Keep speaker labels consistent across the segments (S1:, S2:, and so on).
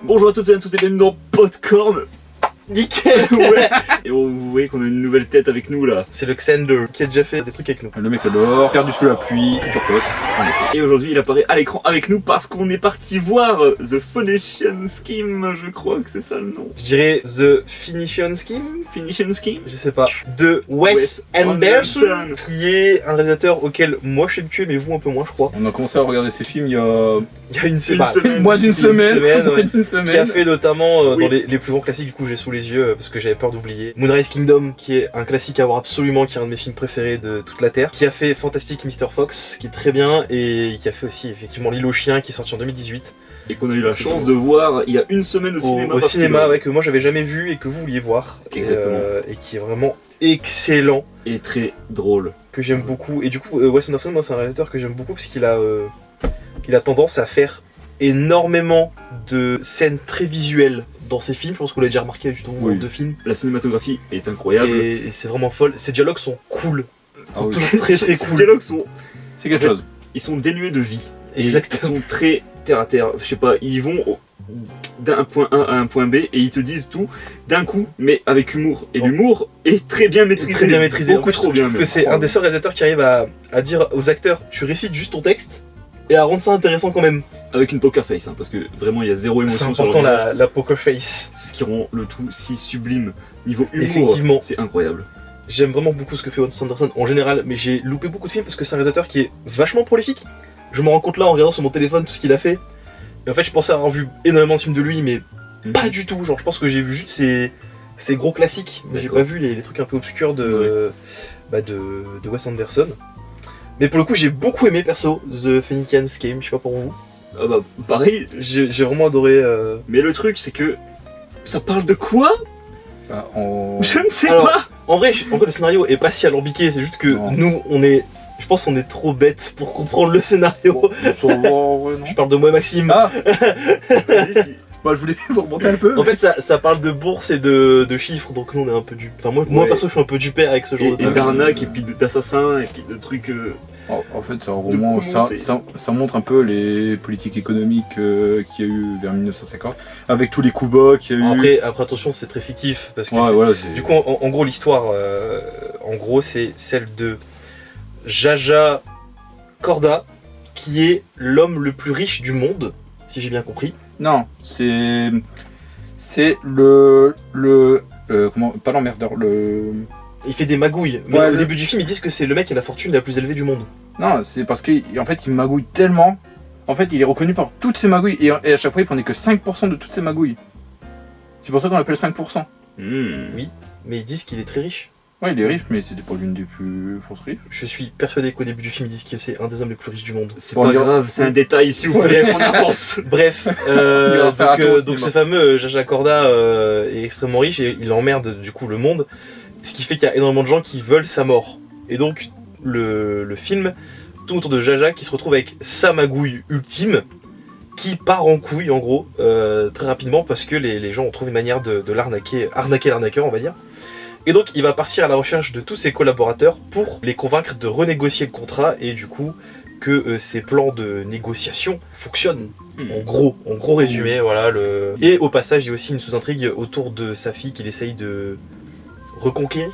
S1: Bonjour à toutes et à tous et bienvenue dans Popcorn.
S2: Nickel.
S1: Ouais. Et vous voyez qu'on a une nouvelle tête avec nous là.
S2: C'est le Xander qui a déjà fait des trucs avec nous.
S3: Le mec adore, perdu sous la pluie, futur pote.
S1: Et aujourd'hui il apparaît à l'écran avec nous parce qu'on est parti voir The Finishing Scheme, je crois que c'est ça le nom.
S2: Je dirais The Finishing Scheme,
S1: Finishing Scheme.
S2: je sais pas, de Wes Anderson, qui est un réalisateur auquel moi je suis habitué, mais vous un peu moins je crois.
S3: On a commencé à regarder ces films il y a
S2: Il y a une
S1: semaine.
S3: moins d'une semaine,
S2: ouais.
S3: d'une semaine.
S2: Qui a fait notamment
S1: Oui.
S2: dans les plus grands classiques, du coup j'ai sous les yeux parce que j'avais peur d'oublier. Moonrise Kingdom, qui est un classique à voir absolument, qui est un de mes films préférés de toute la Terre. Qui a fait Fantastic Mr. Fox, qui est très bien, et qui a fait aussi effectivement L'île aux chiens, qui est sorti en 2018.
S1: Et qu'on a eu la chance de voir il y a une semaine au cinéma.
S2: Au
S1: parce
S2: cinéma,
S1: que-
S2: ouais, que moi j'avais jamais vu et que vous vouliez voir.
S1: Exactement.
S2: Et qui est vraiment excellent,
S1: Et très drôle.
S2: que j'aime beaucoup. Et du coup, Wes Anderson, moi c'est un réalisateur que j'aime beaucoup parce qu'il a tendance à faire énormément de scènes très visuelles dans ses films. Je pense que vous l'avez déjà remarqué juste au
S3: Oui.
S2: de films.
S1: La cinématographie est incroyable.
S2: Et c'est vraiment folle. Ses dialogues sont cool. Ils sont
S3: Ah oui.
S2: toujours très très
S1: Ces
S2: cool.
S1: dialogues sont,
S3: C'est quelque chose.
S1: ils sont dénués de vie. Et
S2: Exactement.
S1: Ils sont très terre à terre. Je sais pas, ils vont d'un point A à un point B et ils te disent tout d'un coup, mais avec humour. Et
S2: Bon.
S1: l'humour est très bien maîtrisé.
S2: Très bien maîtrisé. En
S1: Beaucoup
S2: plus,
S1: trop
S2: je
S1: bien.
S2: trouve que
S1: même.
S2: c'est un des seuls réalisateurs qui arrive à dire aux acteurs, tu récites juste ton texte et à rendre ça intéressant quand même.
S1: Avec une poker face, hein, parce que vraiment il y a zéro
S2: C'est
S1: émotion sur leur
S2: important
S1: visage.
S2: la poker face.
S1: C'est ce qui rend le tout si sublime. Niveau humour,
S2: Effectivement.
S1: c'est incroyable.
S2: J'aime vraiment beaucoup ce que fait Wes Anderson en général, mais j'ai loupé beaucoup de films parce que c'est un réalisateur qui est vachement prolifique. Je me rends compte là en regardant sur mon téléphone tout ce qu'il a fait. Et en fait, je pensais avoir vu énormément de films de lui, mais pas du tout. Genre, je pense que j'ai vu juste ses gros classiques, mais j'ai
S1: D'accord.
S2: pas vu les trucs un peu obscurs de Wes Anderson. Mais pour le coup, j'ai beaucoup aimé perso The Finnegan Scheme, je sais pas pour vous.
S1: Ah bah pareil,
S2: J'ai vraiment adoré.
S1: mais le truc c'est que ça parle de quoi?
S3: Bah, on...
S1: Je ne sais
S2: Alors,
S1: pas.
S2: En vrai, le scénario est pas si alambiqué, c'est juste que
S3: Non.
S2: nous, je pense qu'on est trop bêtes pour comprendre le scénario.
S3: Ça va, ouais, non.
S2: Je parle de moi, Maxime.
S3: Ah,
S1: Vas-y, si.
S3: bah je voulais vous remonter un peu.
S2: En fait, ça parle de bourse et de chiffres, donc nous on est un peu du. Enfin, moi
S1: Ouais.
S2: perso, je suis un peu du père avec ce genre de
S1: Et
S2: truc.
S1: d'arnaque, et puis d'assassins, et puis de trucs.
S3: En fait, c'est un roman,
S1: commenter.
S3: ça montre un peu les politiques économiques qu'il y a eu vers 1950, avec tous les coups bas qu'il y a eu.
S2: Après, attention, c'est très fictif parce que
S3: Ouais,
S2: c'est-
S3: voilà, c'est...
S2: du coup, en gros, l'histoire, en gros, c'est celle de Jaja Korda, qui est l'homme le plus riche du monde, si j'ai bien compris.
S3: Non, c'est comment, pas l'emmerdeur,
S2: Il fait des magouilles, mais
S3: Ouais,
S2: au
S3: le-
S2: début du film, ils disent que c'est le mec qui a la fortune la plus élevée du monde.
S3: non, c'est parce qu'en fait, il magouille tellement. En fait, il est reconnu par toutes ses magouilles et à chaque fois, il prenait que 5% de toutes ses magouilles. C'est pour ça qu'on l'appelle 5%.
S1: Oui.
S2: Mais ils disent qu'il est très riche.
S3: Ouais, il est riche, mais c'était pas l'une des plus fortes riches.
S2: Je suis persuadé qu'au début du film, ils disent que c'est un des hommes les plus riches du monde.
S1: C'est
S3: Bon,
S1: pas
S3: on dira-
S1: grave, c'est un détail s'il vous plaît, on avance.
S2: Bref,
S3: Il va faire un tour au
S2: donc
S3: cinéma.
S2: ce fameux Jaja Korda est extrêmement riche et il emmerde du coup le monde, ce qui fait qu'il y a énormément de gens qui veulent sa mort. Et donc le film tourne autour de Jaja qui se retrouve avec sa magouille ultime, qui part en couille en gros très rapidement parce que les gens ont trouvé une manière de arnaquer l'arnaqueur on va dire. Et donc il va partir à la recherche de tous ses collaborateurs pour les convaincre de renégocier le contrat et du coup que ses plans de négociation fonctionnent. En gros résumé, voilà. Et au passage, il y a aussi une sous-intrigue autour de sa fille qu'il essaye de reconquérir,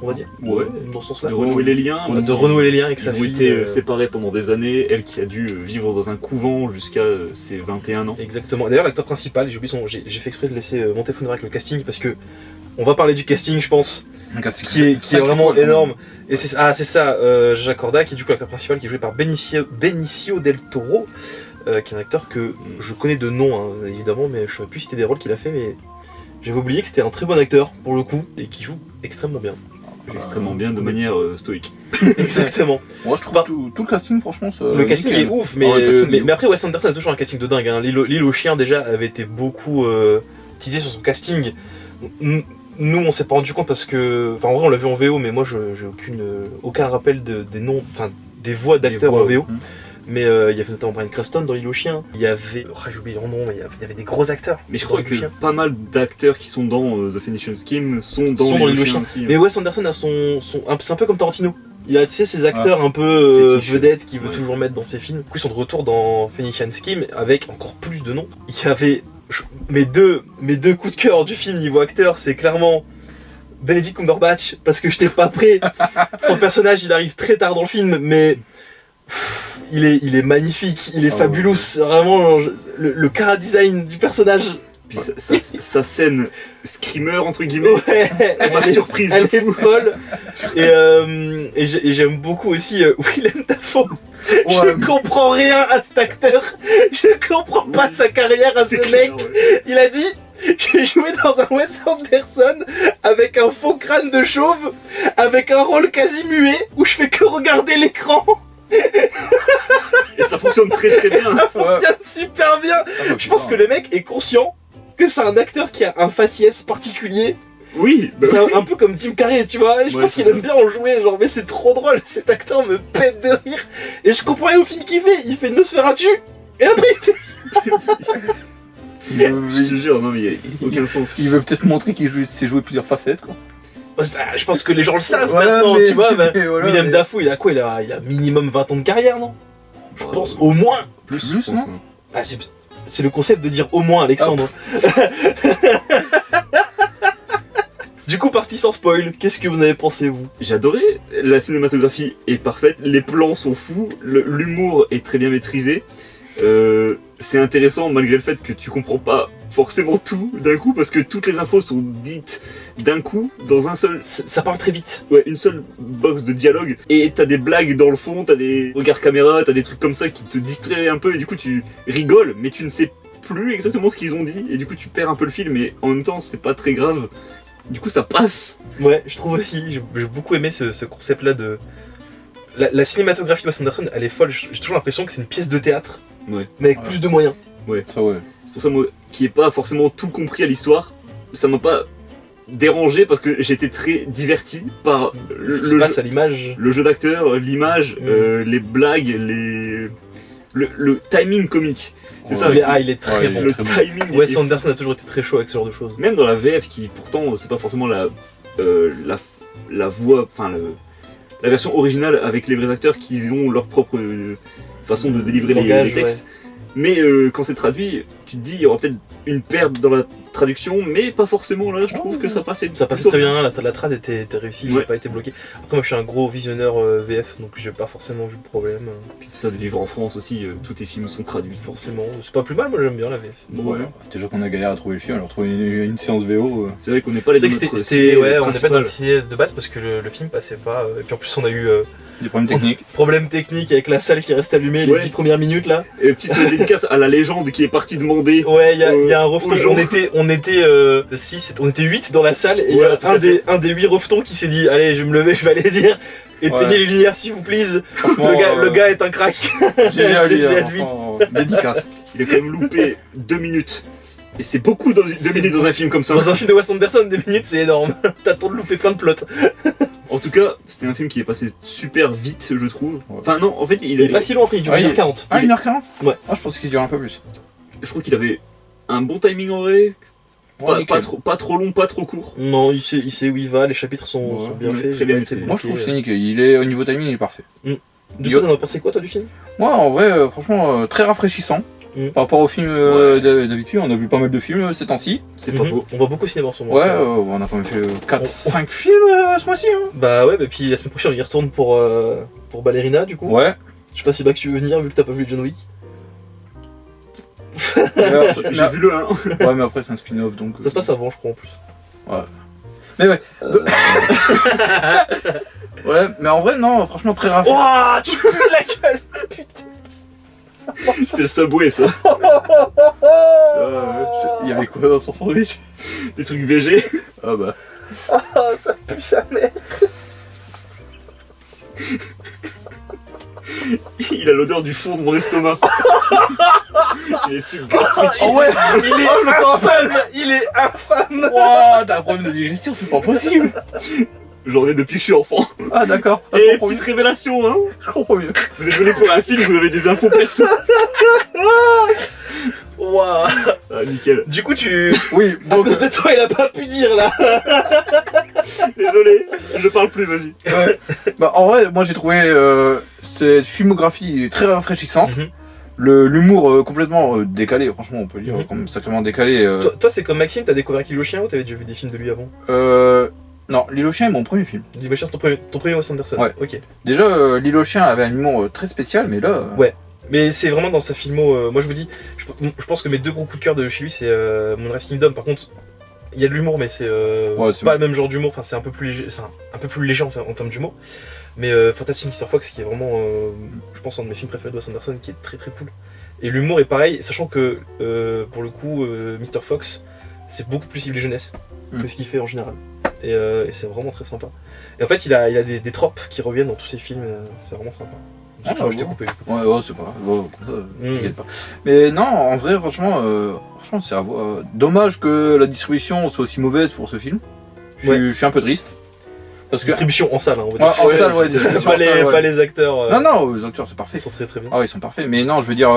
S2: on va dire,
S1: Ouais.
S2: dans ce sens-là.
S1: De renouer les liens. parce
S2: De
S1: qu'ils-
S2: renouer les liens avec
S1: Ils
S2: sa
S1: ont
S2: fille.
S1: été séparés pendant des années, elle qui a dû vivre dans un couvent jusqu'à ses 21 ans.
S2: Exactement. D'ailleurs, l'acteur principal, j'ai oublié son nom, j'ai fait exprès de laisser monter Founera avec le casting parce que on va parler du casting, je pense, qui est vraiment énorme. Et c'est ça, Jaja Korda, qui est du coup l'acteur principal, qui est joué par Benicio del Toro, qui est un acteur que je connais de nom, hein, évidemment, mais je ne saurais plus citer des rôles qu'il a fait, mais j'avais oublié que c'était un très bon acteur, pour le coup, et qui joue extrêmement bien.
S1: Extrêmement bien, de manière stoïque.
S2: Exactement.
S3: Moi, je trouve
S2: Bah,
S3: tout le casting, franchement, ça.
S2: Le casting
S3: nickel.
S2: est ouf, mais,
S3: Ouais, le casting est ouf.
S2: mais après, Wes Anderson a toujours un casting de dingue. Hein. L'île aux chiens, déjà, avait été beaucoup teasé sur son casting. Nous, on s'est pas rendu compte parce que. Enfin, en vrai, on l'a vu en VO, mais moi, j'ai aucun rappel des noms, enfin, des voix d'acteurs en VO. Mais il y avait notamment Bryan Cranston dans L'île aux chiens. Il y avait. Oh, j'ai oublié leur nom, mais il y avait des gros acteurs.
S1: Mais je
S2: dans
S1: crois
S2: L'île aux
S1: que
S2: chiens.
S1: pas mal d'acteurs qui sont dans The Finishing Scheme sont dans
S2: Sont
S1: les
S2: dans
S1: chiens
S2: Les
S1: aussi.
S2: Mais Wes Anderson a c'est un peu comme Tarantino. Il a, tu sais, ces acteurs un peu
S1: Fétiche.
S2: vedettes qu'il veut
S1: Ouais.
S2: toujours mettre dans ses films. Du coup, ils sont de retour dans Finishing Scheme avec encore plus de noms. Il y avait mes deux coups de cœur du film niveau acteur, c'est clairement Benedict Cumberbatch, parce que j'étais pas prêt. Son personnage, il arrive très tard dans le film, mais il est magnifique, il est fabuleux. C'est vraiment le chara design du personnage.
S1: Puis sa scène screamer entre guillemets,
S2: Ouais,
S1: elle m'a surprise.
S2: elle est folle. Et j'aime beaucoup aussi Willem Dafoe. Je comprends rien à cet acteur. Je comprends pas sa carrière à ce
S1: C'est
S2: mec.
S1: clair, ouais.
S2: Il a dit: je vais jouer dans un Wes Anderson avec un faux crâne de chauve, avec un rôle quasi muet où je fais que regarder l'écran.
S1: Et ça fonctionne très très bien.
S2: Ça fonctionne super bien. Je pense que le mec est conscient que c'est un acteur qui a un faciès particulier.
S1: Oui, bah
S2: C'est
S1: oui.
S2: un peu comme Jim Carrey, tu vois. Et je
S1: Ouais,
S2: pense
S1: c'est
S2: qu'il
S1: ça.
S2: aime bien en jouer, genre, mais c'est trop drôle. Cet acteur me pète de rire. Et je comprends rien au film qu'il fait. Il fait Nosferatu. Et après, il fait ça.
S1: Je te jure, non mais il n'y a aucun sens.
S3: Il veut peut-être montrer qu'il sait jouer plusieurs facettes, quoi.
S2: Je pense que les gens le savent
S3: Voilà,
S2: maintenant,
S3: mais-
S2: tu vois. Ben,
S3: mais voilà,
S2: Willem
S3: mais-
S2: Dafoe, il a quoi, il a minimum 20 ans de carrière, non? Je
S1: Ouais,
S2: pense,
S1: ouais.
S2: au moins.
S3: Plus,
S1: Je pense,
S3: non
S1: hein.
S2: Ah, c'est le concept de dire au moins, Alexandre. Du coup, partie sans spoil, qu'est-ce que vous avez pensé, vous?
S1: J'ai adoré, la cinématographie est parfaite, les plans sont fous, l'humour est très bien maîtrisé. C'est intéressant malgré le fait que tu comprends pas forcément tout d'un coup parce que toutes les infos sont dites d'un coup dans un seul,
S2: Ça parle très vite.
S1: ouais, une seule box de dialogue et t'as des blagues dans le fond, t'as des regards caméra, t'as des trucs comme ça qui te distraient un peu et du coup tu rigoles mais tu ne sais plus exactement ce qu'ils ont dit et du coup tu perds un peu le film et en même temps c'est pas très grave. Du coup ça passe.
S2: Ouais, je trouve aussi, j'ai beaucoup aimé ce concept-là de... La cinématographie de Wes Anderson, elle est folle. J'ai toujours l'impression que c'est une pièce de théâtre,
S1: Ouais.
S2: mais avec
S3: Ouais.
S2: plus de moyens.
S3: Ça, ouais.
S1: C'est pour ça, moi, qui n'ai pas forcément tout compris à l'histoire, ça m'a pas dérangé parce que j'étais très diverti par
S2: Ce qui se passe à l'image.
S1: le jeu d'acteur, l'image, les blagues, le timing comique. C'est ça,
S2: Il est très
S3: Ouais,
S2: bon.
S3: il est
S1: le
S3: très bon.
S1: timing.
S2: Wes
S1: est
S2: Anderson a toujours été très chaud avec ce genre de choses.
S1: Même dans la VF, qui pourtant, c'est pas forcément la voix, enfin, la version originale avec les vrais acteurs qui ont leur propre façon de délivrer
S2: Langage,
S1: les textes. Mais quand c'est traduit, tu te dis, il y aura peut-être une perte dans la traduction, mais pas forcément là, je trouve que ça passait.
S2: Ça passait
S1: plutôt
S2: très bien, la trad était réussie, j'ai
S1: Ouais.
S2: pas été bloqué. Après, moi je suis un gros visionneur VF, donc j'ai pas forcément vu le problème.
S1: Puis ça de vivre en France aussi, tous tes films sont traduits.
S2: Forcément, c'est pas plus mal, moi j'aime bien la VF.
S3: Ouais. Déjà qu'on a galéré à trouver le film, alors trouver une séance VO.
S1: C'est vrai qu'on n'est pas les
S2: C'est
S1: deux
S2: que
S1: notre
S2: c'était,
S1: ciné
S2: ouais, on n'est pas
S1: principal.
S2: dans le ciné de base parce que le film passait pas. Et puis en plus, on a eu
S3: Des problèmes techniques.
S2: problème technique avec la salle qui reste allumée les
S1: Ouais.
S2: 10 premières minutes là.
S1: Et petite dédicace à la légende qui est partie demander.
S2: Ouais, il y a un refton.
S1: aux gens.
S2: On était 8 dans la salle et il y
S1: Ouais,
S2: a
S1: tout à fait.
S2: un des 8 reftons qui s'est dit allez, je vais me lever, je vais aller dire éteignez
S3: Ouais.
S2: les lumières s'il vous plaît.
S3: Franchement,
S2: Le gars est un crack.
S3: GG à lui,
S2: GG à
S3: hein,
S2: lui.
S3: franchement, dédicace.
S1: Il a quand même loupé 2 minutes. Et c'est beaucoup dans 2
S2: C'est
S1: minutes dans un film comme ça.
S2: Dans un film de Wes Anderson, 2 minutes c'est énorme. T'as le temps de louper plein de plots.
S1: En tout cas, c'était un film qui est passé super vite, je trouve.
S3: Ouais.
S1: Enfin non, en fait, il
S2: Il est
S1: avait,
S2: pas si long après, il dure
S3: Ah, il est-
S2: 1h40.
S3: Ah, 1h40
S2: Ouais.
S3: Ah, je pense qu'il dure un peu plus.
S1: je trouve qu'il avait un bon timing en vrai. Pas,
S3: nickel.
S1: pas trop long, pas trop court.
S2: Non, il sait où il va, les chapitres sont,
S3: Ouais.
S2: sont bien
S1: Ouais,
S2: faits.
S1: très
S2: j'ai
S1: bien
S2: pas été
S1: maîtrisé.
S3: Moi, je trouve que
S2: bloqué.
S3: c'est nickel. Il est, au niveau timing, il est parfait.
S2: Du coup, t'en as pensé quoi toi du film?
S3: Moi, en vrai, franchement, très rafraîchissant. Par rapport aux films d'habitude, on a vu pas mal de films ces temps-ci.
S1: C'est pas faux.
S2: On voit beaucoup de cinéma en ce moment.
S3: Ouais,
S2: ça.
S3: on a quand même fait
S2: On-
S3: 4-5 films ce mois-ci. Hein.
S2: Bah ouais, bah puis la semaine prochaine on y retourne pour Ballerina du coup.
S3: Ouais.
S2: Je sais pas si Max tu veux venir vu que t'as pas vu John Wick.
S1: J'ai vu le 1.
S3: Ouais, mais après, c'est un spin-off donc.
S2: Ça se passe avant je crois en plus.
S3: Mais ouais. Ouais, mais en vrai, non, franchement, très rafraîchissant.
S2: Ouah, tu pues la gueule.
S1: C'est le Subway, ça.
S3: Il y avait quoi dans son sandwich?
S1: Des trucs VG.
S3: Ah bah.
S2: Ah, ça pue sa mère.
S1: Il a l'odeur du fond de mon estomac. Il est subgastrique.
S3: Oh ouais.
S2: Il est infâme. Il est infâme.
S3: Wow, t'as un problème de digestion, c'est pas possible.
S1: J'en ai depuis que je suis enfant.
S3: Ah d'accord. Ah,
S1: Et
S3: je comprends
S1: petite
S3: mieux.
S1: révélation, hein.
S3: Je comprends mieux.
S1: Vous êtes venu pour un film, vous avez des infos perso.
S2: Ouah.
S1: Ah, nickel.
S2: Du coup tu...
S3: Oui,
S2: À
S3: donc
S2: cause de toi il a pas pu dire là.
S1: Désolé, je parle plus, vas-y.
S3: bah, en vrai, moi j'ai trouvé cette filmographie très rafraîchissante.
S2: Mhm.
S3: L'humour complètement décalé, franchement, on peut le dire,
S2: Mhm.
S3: comme sacrément décalé.
S2: Toi, c'est comme Maxime, t'as découvert L'Île aux chiens ou t'avais déjà vu des films de lui avant?
S3: Non, L'île aux chiens est mon premier film.
S2: L'Île aux chiens, c'est ton premier Wes Anderson.
S3: Ouais.
S2: Ok.
S3: Déjà, L'île aux chiens avait un humour très spécial, mais là.
S2: Ouais. Mais c'est vraiment dans sa filmo. Moi, je vous dis, je pense que mes 2 gros coups de cœur de chez lui, c'est Moonrise Kingdom. Par contre, il y a de l'humour, mais c'est
S3: c'est
S2: pas le même genre d'humour. Enfin, c'est un peu plus léger, c'est un peu plus léger en termes d'humour. Mais Fantastic Mr. Fox, qui est vraiment, je pense, un de mes films préférés de Wes Anderson, qui est très très cool. Et l'humour est pareil, sachant que pour le coup, Mr. Fox, c'est beaucoup plus ciblé jeunesse que ce qu'il fait en général. Et c'est vraiment très sympa. Et en fait, il a des tropes qui reviennent dans tous ses films, c'est vraiment sympa. Je t'ai coupé.
S3: Ouais, c'est pas grave, comme ça, t'inquiète pas.
S2: Mm.
S3: Mais non, en vrai, franchement, c'est à voir. Dommage que la distribution soit aussi mauvaise pour ce film. Je suis un peu triste. Parce que.
S2: Distribution en salle, hein, on va dire.
S3: En salle, ouais, distribution
S2: pas,
S3: en salle, ouais.
S2: pas les acteurs.
S3: Non, les acteurs, c'est parfait.
S2: Ils sont très très bien.
S3: Ah ouais, ils sont parfaits. Mais non, je veux dire,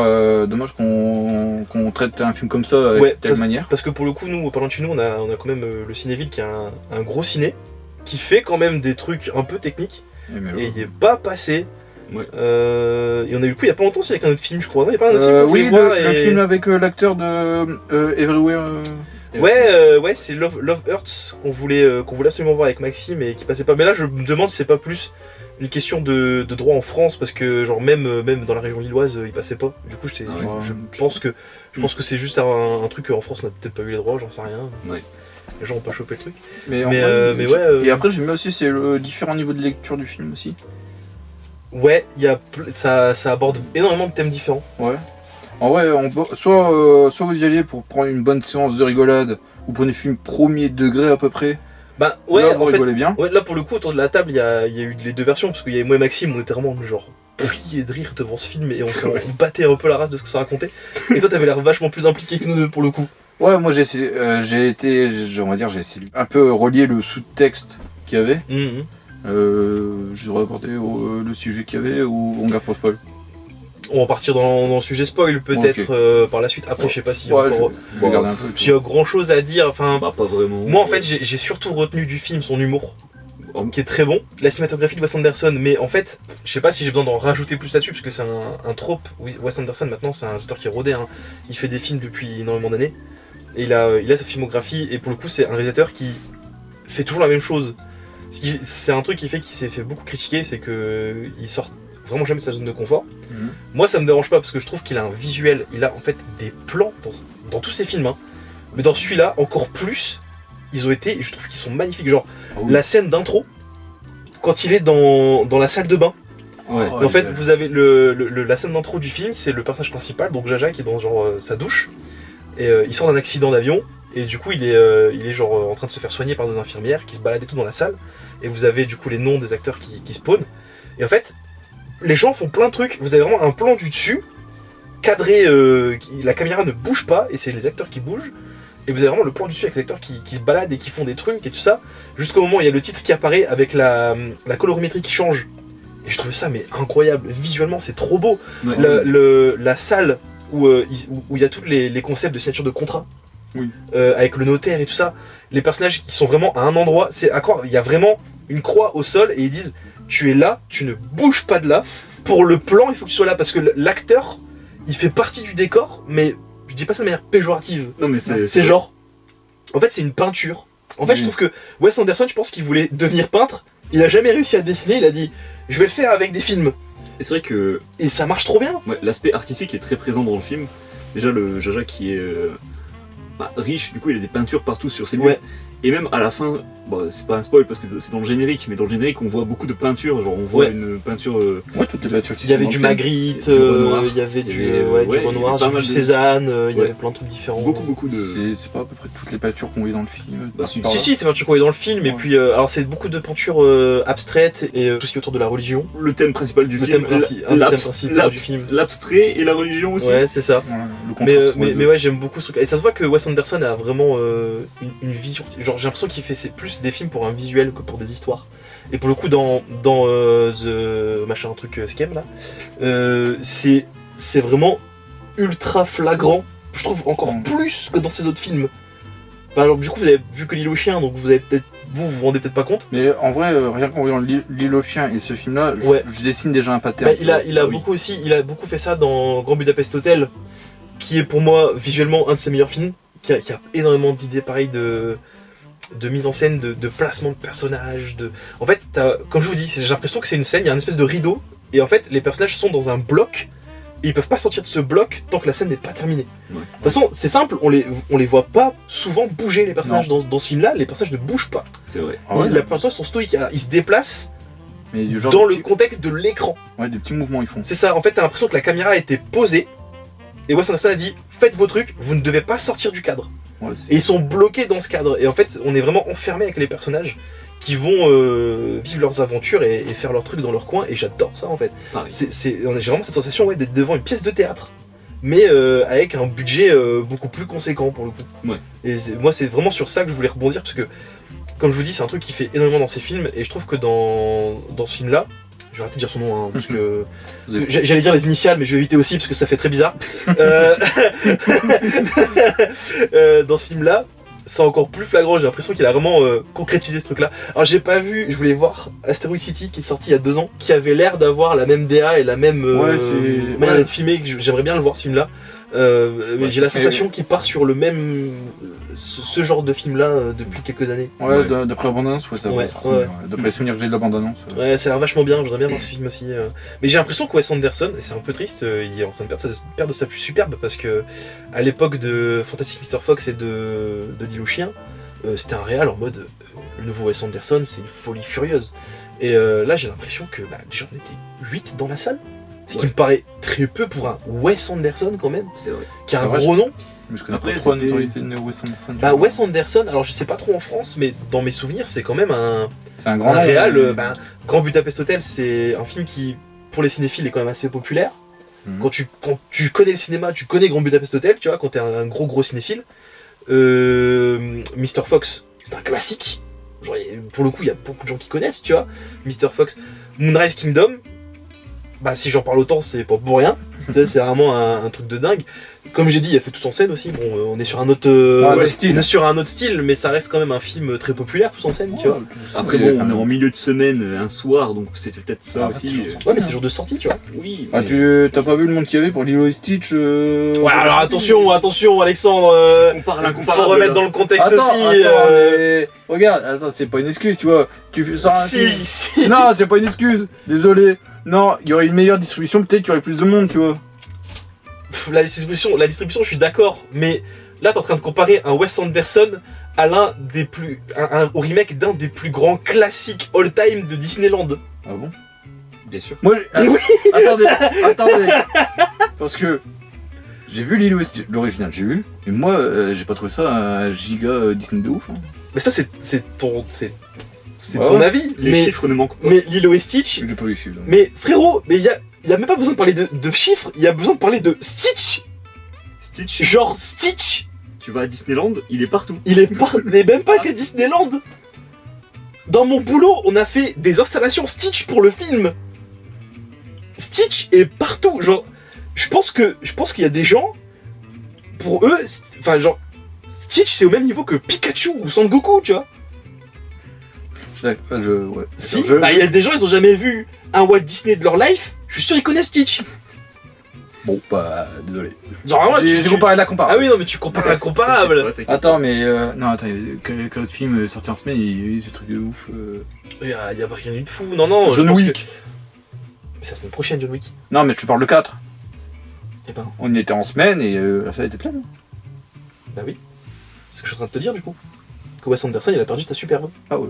S3: dommage qu'on traite un film comme ça avec telle manière.
S2: Parce que pour le coup, nous, parlant de chez nous, on a quand même le Cinéville qui est un gros ciné, qui fait quand même des trucs un peu techniques, et il est pas passé.
S1: Ouais.
S2: Et on a eu le coup il y a pas longtemps aussi avec un autre film, je crois. Non, il y a pas un autre film qu'on
S3: oui,
S2: voulait voir.
S3: le film avec l'acteur de Everywhere.
S2: Ouais, c'est Love Hurts qu'on voulait absolument voir avec Maxime et qui passait pas. Mais là, je me demande si c'est pas plus une question de droit en France, parce que genre même dans la région lilloise, il passait pas. Du coup, je pense que c'est juste un truc qu'en France on n'a peut-être pas eu les droits, j'en sais rien.
S1: Ouais.
S2: Les gens ont pas chopé le truc.
S3: Mais
S2: ouais.
S3: Et après, j'aime bien aussi, c'est le différent niveau de lecture du film aussi.
S2: Ouais, ça aborde énormément de thèmes différents.
S3: Ouais. En vrai, soit vous y allez pour prendre une bonne séance de rigolade, ou prenez le film premier degré à peu près.
S2: Bah ouais,
S3: là, vous
S2: en fait,
S3: rigolez bien.
S2: Ouais, là pour le coup, autour de la table, il y a eu les 2 versions, parce qu'il y avait moi et Maxime, on était vraiment genre pliés de rire devant ce film et on battait un peu la race de ce que ça racontait. Et toi, t'avais l'air vachement plus impliqué que nous deux pour le coup.
S3: Ouais, moi j'ai essayé un peu relier le sous-texte qu'il y avait. J'ai regardé le sujet qu'il y avait, ou on garde pour spoil.
S2: On va partir dans le sujet spoil peut-être par la suite. Après, je sais pas s'il y a encore...
S3: je vais garder un peu.
S2: S'il y a grand chose à dire. Enfin,
S1: Bah, pas vraiment.
S2: moi en fait, j'ai surtout retenu du film son humour, qui est très bon. La cinématographie de Wes Anderson, mais en fait, je sais pas si j'ai besoin d'en rajouter plus là-dessus, parce que c'est un trope. Wes Anderson maintenant, c'est un auteur qui est rodé. Hein. Il fait des films depuis énormément d'années. Et il a sa filmographie, et pour le coup, c'est un réalisateur qui fait toujours la même chose. C'est un truc qui s'est fait beaucoup critiquer, c'est qu'il sort vraiment jamais de sa zone de confort. Moi, ça me dérange pas, parce que je trouve qu'il a un visuel, il a en fait des plans dans tous ses films, hein. Mais dans celui-là, encore plus, ils ont été, je trouve qu'ils sont magnifiques. Genre, la scène d'intro, quand il est dans la salle de bain.
S1: Ouais.
S2: Et en fait, vous avez la scène d'intro du film, c'est le personnage principal, donc Jaja, qui est dans genre sa douche. Et il sort d'un accident d'avion, et du coup il est genre en train de se faire soigner par des infirmières qui se baladent et tout dans la salle, et vous avez du coup les noms des acteurs qui spawnent, et en fait les gens font plein de trucs, vous avez vraiment un plan du dessus, cadré, la caméra ne bouge pas, et c'est les acteurs qui bougent, et vous avez vraiment le plan du dessus avec les acteurs qui se baladent et qui font des trucs et tout ça, jusqu'au moment où il y a le titre qui apparaît avec la colorimétrie qui change, et je trouve ça mais incroyable, visuellement c'est trop beau.
S1: Ouais.
S2: La salle où il y a tous les concepts de signature de contrat, avec le notaire et tout ça, les personnages qui sont vraiment à un endroit, c'est à quoi il y a vraiment une croix au sol et ils disent tu es là, tu ne bouges pas de là, pour le plan il faut que tu sois là, parce que l'acteur il fait partie du décor, mais je dis pas ça de manière péjorative.
S1: Non mais
S2: c'est genre, en fait c'est une peinture. En fait je trouve que Wes Anderson, je pense qu'il voulait devenir peintre, il a jamais réussi à dessiner, il a dit je vais le faire avec des films.
S1: Et c'est vrai que...
S2: Et ça marche trop bien.
S1: Ouais, l'aspect artistique est très présent dans le film. Déjà le Jaja qui est riche, du coup il a des peintures partout sur ses murs.
S2: Ouais.
S1: Et même à la fin, bon, c'est pas un spoil parce que c'est dans le générique, mais dans le générique on voit beaucoup de peintures, genre on voit une peinture...
S3: Ouais, toutes les peintures qui
S2: il y avait du Magritte, il y avait du Renoir, du Cézanne, il y avait plein de trucs différents.
S1: Beaucoup de...
S3: C'est pas à peu près toutes les peintures qu'on voit dans le film.
S2: Si, c'est peintures qu'on voit dans le film, et puis alors c'est beaucoup de peintures abstraites et tout ce qui est autour de la religion.
S1: Le thème principal du film,
S2: un des thèmes principaux du film.
S1: L'abstrait et la religion aussi.
S2: Ouais, c'est ça.
S3: Voilà,
S2: mais ouais, j'aime beaucoup ce truc. Et ça se voit que Wes Anderson a vraiment une vision. Genre, j'ai l'impression qu'il fait plus des films pour un visuel que pour des histoires. Et pour le coup, dans The machin truc Scam là, c'est vraiment ultra flagrant. Je trouve encore plus que dans ses autres films. Enfin, alors du coup, vous avez vu que L'Île aux chiens, donc vous avez peut-être vous vous rendez peut-être pas compte.
S3: Mais en vrai, rien qu'en voyant L'île aux chiens et ce film-là,
S2: Ouais.
S3: je dessine déjà un pattern.
S2: Bah, il a
S1: oui.
S2: beaucoup aussi, il a beaucoup fait ça dans Grand Budapest Hotel, qui est pour moi visuellement un de ses meilleurs films, qui a énormément d'idées pareilles de mise en scène, de placement de personnages, En fait, comme je vous dis, j'ai l'impression que c'est une scène, il y a une espèce de rideau, et en fait, les personnages sont dans un bloc, et ils peuvent pas sortir de ce bloc tant que la scène n'est pas terminée.
S1: Ouais.
S2: De toute façon, c'est simple, on les voit pas souvent bouger, les personnages. Dans ce film-là, les personnages ne bougent pas.
S1: C'est vrai.
S3: Ah ouais,
S2: Les personnages sont stoïques, alors, ils se déplacent
S3: mais du genre
S2: dans
S3: des
S2: le
S3: petits-
S2: contexte de l'écran.
S3: Ouais, des petits mouvements ils font.
S2: C'est ça, en fait, t'as l'impression que la caméra a été posée, et Wes Anderson a dit, faites vos trucs, vous ne devez pas sortir du cadre.
S3: Ouais,
S2: Et ils sont bloqués dans ce cadre. Et en fait, on est vraiment enfermé avec les personnages qui vont vivre leurs aventures et faire leurs trucs dans leur coin. Et j'adore ça, en fait.
S1: Pareil.
S2: J'ai vraiment cette sensation d'être devant une pièce de théâtre, mais avec un budget beaucoup plus conséquent pour le coup.
S1: Ouais.
S2: Et moi, c'est vraiment sur ça que je voulais rebondir, parce que, comme je vous dis, c'est un truc qui fait énormément dans ces films. Et je trouve que dans ce film-là, je vais arrêter de dire son nom, hein, parce que j'allais dire les initiales, mais je vais éviter aussi parce que ça fait très bizarre. Dans ce film-là, c'est encore plus flagrant. J'ai l'impression qu'il a vraiment concrétisé ce truc-là. Alors, j'ai pas vu, je voulais voir Asteroid City qui est sorti il y a 2 ans, qui avait l'air d'avoir la même DA et la même manière d'être filmé. Que j'aimerais bien le voir ce film-là. Mais j'ai la sensation qu'il part sur le même. Ce genre de film-là depuis quelques années.
S3: Ouais,
S1: Ouais.
S3: d'après la bande-annonce, ouais, ça
S2: Ouais,
S3: ça ressemble,
S2: ouais.
S3: ouais. D'après les souvenirs que j'ai de la bande-annonce.
S2: Ouais, ça a l'air vachement bien, je voudrais bien voir ce film aussi. Mais j'ai l'impression que Wes Anderson, et c'est un peu triste, il est en train de perdre sa plus superbe, parce que à l'époque de Fantastic Mr. Fox et de L'île aux chiens, c'était un réal en mode le nouveau Wes Anderson, c'est une folie furieuse. Et là, j'ai l'impression que déjà on était 8 dans la salle, ce qui
S1: Ouais.
S2: me paraît très peu pour un Wes Anderson quand même,
S1: C'est vrai.
S2: qui a un
S3: C'est vrai,
S2: gros nom.
S3: Mais je connais
S1: Après,
S3: pas trop la
S1: c'était-
S3: notoriété de Wes Anderson.
S2: Bah, Wes Anderson, alors je sais pas trop en France, mais dans mes souvenirs, c'est quand même
S3: c'est un grand
S2: un
S3: nom,
S2: réal.
S3: mais-
S2: Grand Budapest Hotel, c'est un film qui, pour les cinéphiles, est quand même assez populaire.
S3: Mhm.
S2: Quand tu connais le cinéma, tu connais Grand Budapest Hotel, tu vois, quand t'es un gros cinéphile. Mr. Fox, c'est un classique. Genre, pour le coup, il y a beaucoup de gens qui connaissent, tu vois. Mr. Fox, Moonrise Kingdom, bah si j'en parle autant, c'est pas pour rien. Tu sais, c'est vraiment un truc de dingue. Comme j'ai dit, il a fait tous en scène aussi. Bon, on est sur un autre,
S3: le style.
S2: on est sur un autre style, mais ça reste quand même un film très populaire, tous en scène, tu vois.
S1: Après,
S3: Ouais,
S1: bon, on est en milieu de semaine, un soir, donc c'est peut-être ça
S3: Ah,
S1: aussi.
S3: c'est sûr.
S2: Ouais, mais c'est jour de sortie, tu vois.
S1: Oui.
S3: Ah,
S1: mais
S3: t'as pas vu le monde qu'il y avait pour Lilo et Stitch
S2: Ouais, alors attention, Alexandre.
S1: on parle incomparable.
S2: Faut remettre dans le contexte
S3: Attends,
S2: aussi.
S3: mais... Regarde, attends, c'est pas une excuse, tu vois. Tu fais ça un film.
S2: Si.
S3: Non, c'est pas une excuse. Désolé. Non, il y aurait une meilleure distribution, peut-être qu'il y aurait plus de monde, tu vois.
S2: La distribution, je suis d'accord, mais là, t'es en train de comparer un Wes Anderson à au remake d'un des plus grands classiques all-time de Disneyland.
S3: Ah bon?
S1: Bien sûr.
S3: Moi,
S2: Mais oui.
S3: attendez. Parce que j'ai vu Lilo et Stitch, l'original, j'ai vu. Et moi, j'ai pas trouvé ça un giga Disney de ouf. Hein.
S2: Mais ça, c'est ton
S3: Ouais.
S2: ton avis.
S1: Les chiffres ne manquent pas.
S2: Mais Lilo et Stitch.
S3: J'ai pas vu les chiffres. donc.
S2: Mais frérot, mais y a même pas besoin de parler de chiffres, il y a besoin de parler de Stitch.
S1: Stitch,
S2: Genre Stitch,
S1: tu vas à Disneyland, il est partout.
S2: il est pas, mais même pas qu'à Disneyland. Dans mon boulot, on a fait des installations Stitch pour le film. Stitch est partout. Genre, je pense qu'il y a des gens, pour eux, enfin genre, Stitch c'est au même niveau que Pikachu ou Son Goku, tu vois.
S3: Ouais.
S2: Si,
S3: Je-
S2: bah il y a des gens, ils ont jamais vu un Walt Disney de leur life. Je suis sûr ils connaissent Stitch.
S3: Bon, bah, désolé.
S2: Genre vraiment,
S3: J'ai comparé la comparable.
S2: Ah oui non mais tu compares l'incomparable.
S1: Ouais, t'inquiète
S3: Attends, mais non, attends, quel autre film sorti en semaine, il y a eu ce truc de ouf.
S2: Il y a pas rien eu de fou. Non non. je
S3: John
S2: pense
S3: Wick.
S2: que- Mais c'est la semaine prochaine John Wick.
S3: Non, mais je te parle de 4.
S2: Eh ben
S3: On y était en semaine et la salle était pleine.
S2: bah oui. C'est ce que je suis en train de te dire du coup. Que Wes Anderson il a perdu ta superbe.
S3: Ah ouais.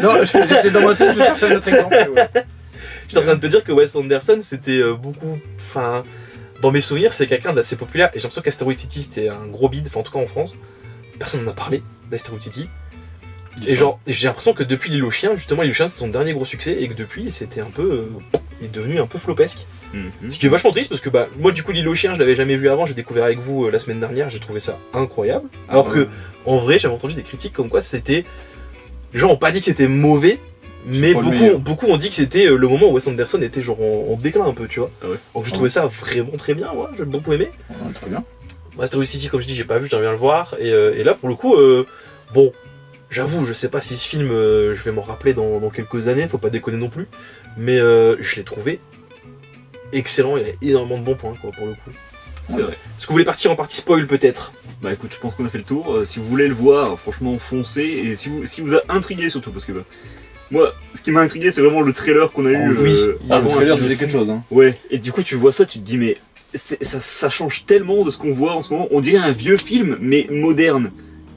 S3: Non, j'étais dans ma tête, je cherchais un autre exemple. mais ouais.
S2: J'étais en train de te dire que Wes Anderson c'était beaucoup. Enfin. Dans mes souvenirs, c'est quelqu'un d'assez populaire. Et j'ai l'impression qu'Asteroid City c'était un gros bid, enfin en tout cas en France. Personne n'en a parlé d'Asteroid City. Et genre, j'ai l'impression que depuis L'île aux chiens, justement, L'île aux chiens c'était son dernier gros succès. Et que depuis, c'était un peu. Il est devenu un peu flopesque.
S1: Mhm.
S2: Ce qui est vachement triste parce que bah, moi, du coup, L'île aux chiens, je l'avais jamais vu avant. J'ai découvert avec vous la semaine dernière. J'ai trouvé ça incroyable. Alors que, en vrai, j'avais entendu des critiques comme quoi c'était. Les gens ont pas dit que c'était mauvais. Mais
S3: pas le meilleur.
S2: beaucoup ont dit que c'était le moment où Wes Anderson était genre en déclin un peu, tu vois.
S1: Ah ouais.
S2: Donc je trouvais ça vraiment très bien, ouais, j'ai beaucoup aimé.
S3: Ouais, très bien.
S2: Asteroid City, comme je dis, j'ai pas vu, j'aimerais bien le voir. Et là, pour le coup, bon, J'avoue, je sais pas si ce film, je vais m'en rappeler dans quelques années, faut pas déconner non plus, mais je l'ai trouvé excellent, il y a énormément de bons points quoi, pour le coup.
S1: C'est vrai.
S2: Est-ce que vous voulez partir en partie spoil peut-être?
S1: Bah écoute, je pense qu'on a fait le tour. Si vous voulez le voir, franchement, foncez. Et si vous a intrigué surtout, parce que bah, moi, ce qui m'a intrigué, c'est vraiment le trailer qu'on a eu
S2: oui,
S3: Ah, le
S1: avant un
S3: trailer,
S1: film de
S3: c'était quelque
S1: fou.
S3: chose. Hein.
S1: Ouais, et du coup, tu vois ça, tu te dis, mais ça change tellement de ce qu'on voit en ce moment. On dirait un vieux film, mais moderne.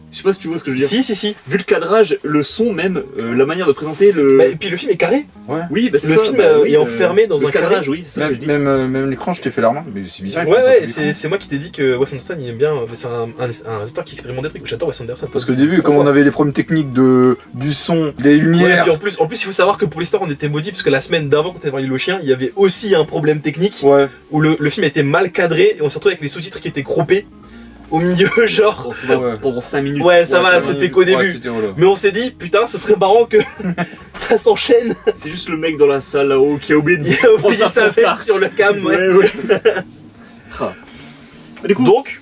S1: Je sais pas si tu vois ce que je veux dire.
S2: Si.
S1: Vu le cadrage, le son même, la manière de présenter le.
S2: Bah, et puis le film est carré.
S1: Oui, bah c'est
S2: le
S1: ça.
S2: film
S1: bah, oui,
S2: est enfermé dans
S1: le
S2: un carré.
S1: cadrage, oui, c'est ça que je dis.
S3: Même l'écran, je t'ai fait la remarque, mais c'est bizarre. il prend pas
S2: Ouais,
S3: tout l'écran.
S2: c'est moi qui t'ai dit que Wes Anderson il aime bien, mais c'est un réalisateur qui expérimente des trucs. J'adore Wes Anderson.
S3: Parce qu'au début, comme on avait les problèmes techniques du son, des
S2: Ouais, et
S3: lumières.
S2: puis en plus, il faut savoir que pour l'histoire, on était maudits parce que la semaine d'avant, quand on était voir l'île aux chiens, il y avait aussi un problème technique
S3: Ouais.
S2: où le film était mal cadré et on s'est retrouvé avec les sous-titres qui étaient croppés au milieu, genre.
S1: Pendant 5 minutes.
S2: Ouais, ça va, c'était qu'au
S3: Ouais,
S2: début.
S3: c'était voilà.
S2: Mais on s'est dit, putain, ce serait marrant que ça s'enchaîne.
S1: C'est juste le mec dans la salle là-haut qui a oublié de
S2: Il a oublié
S1: prendre
S2: sa veste
S1: pancarte.
S2: sur le cam, ouais.
S1: Ouais. Ah. Du coup,
S2: Donc,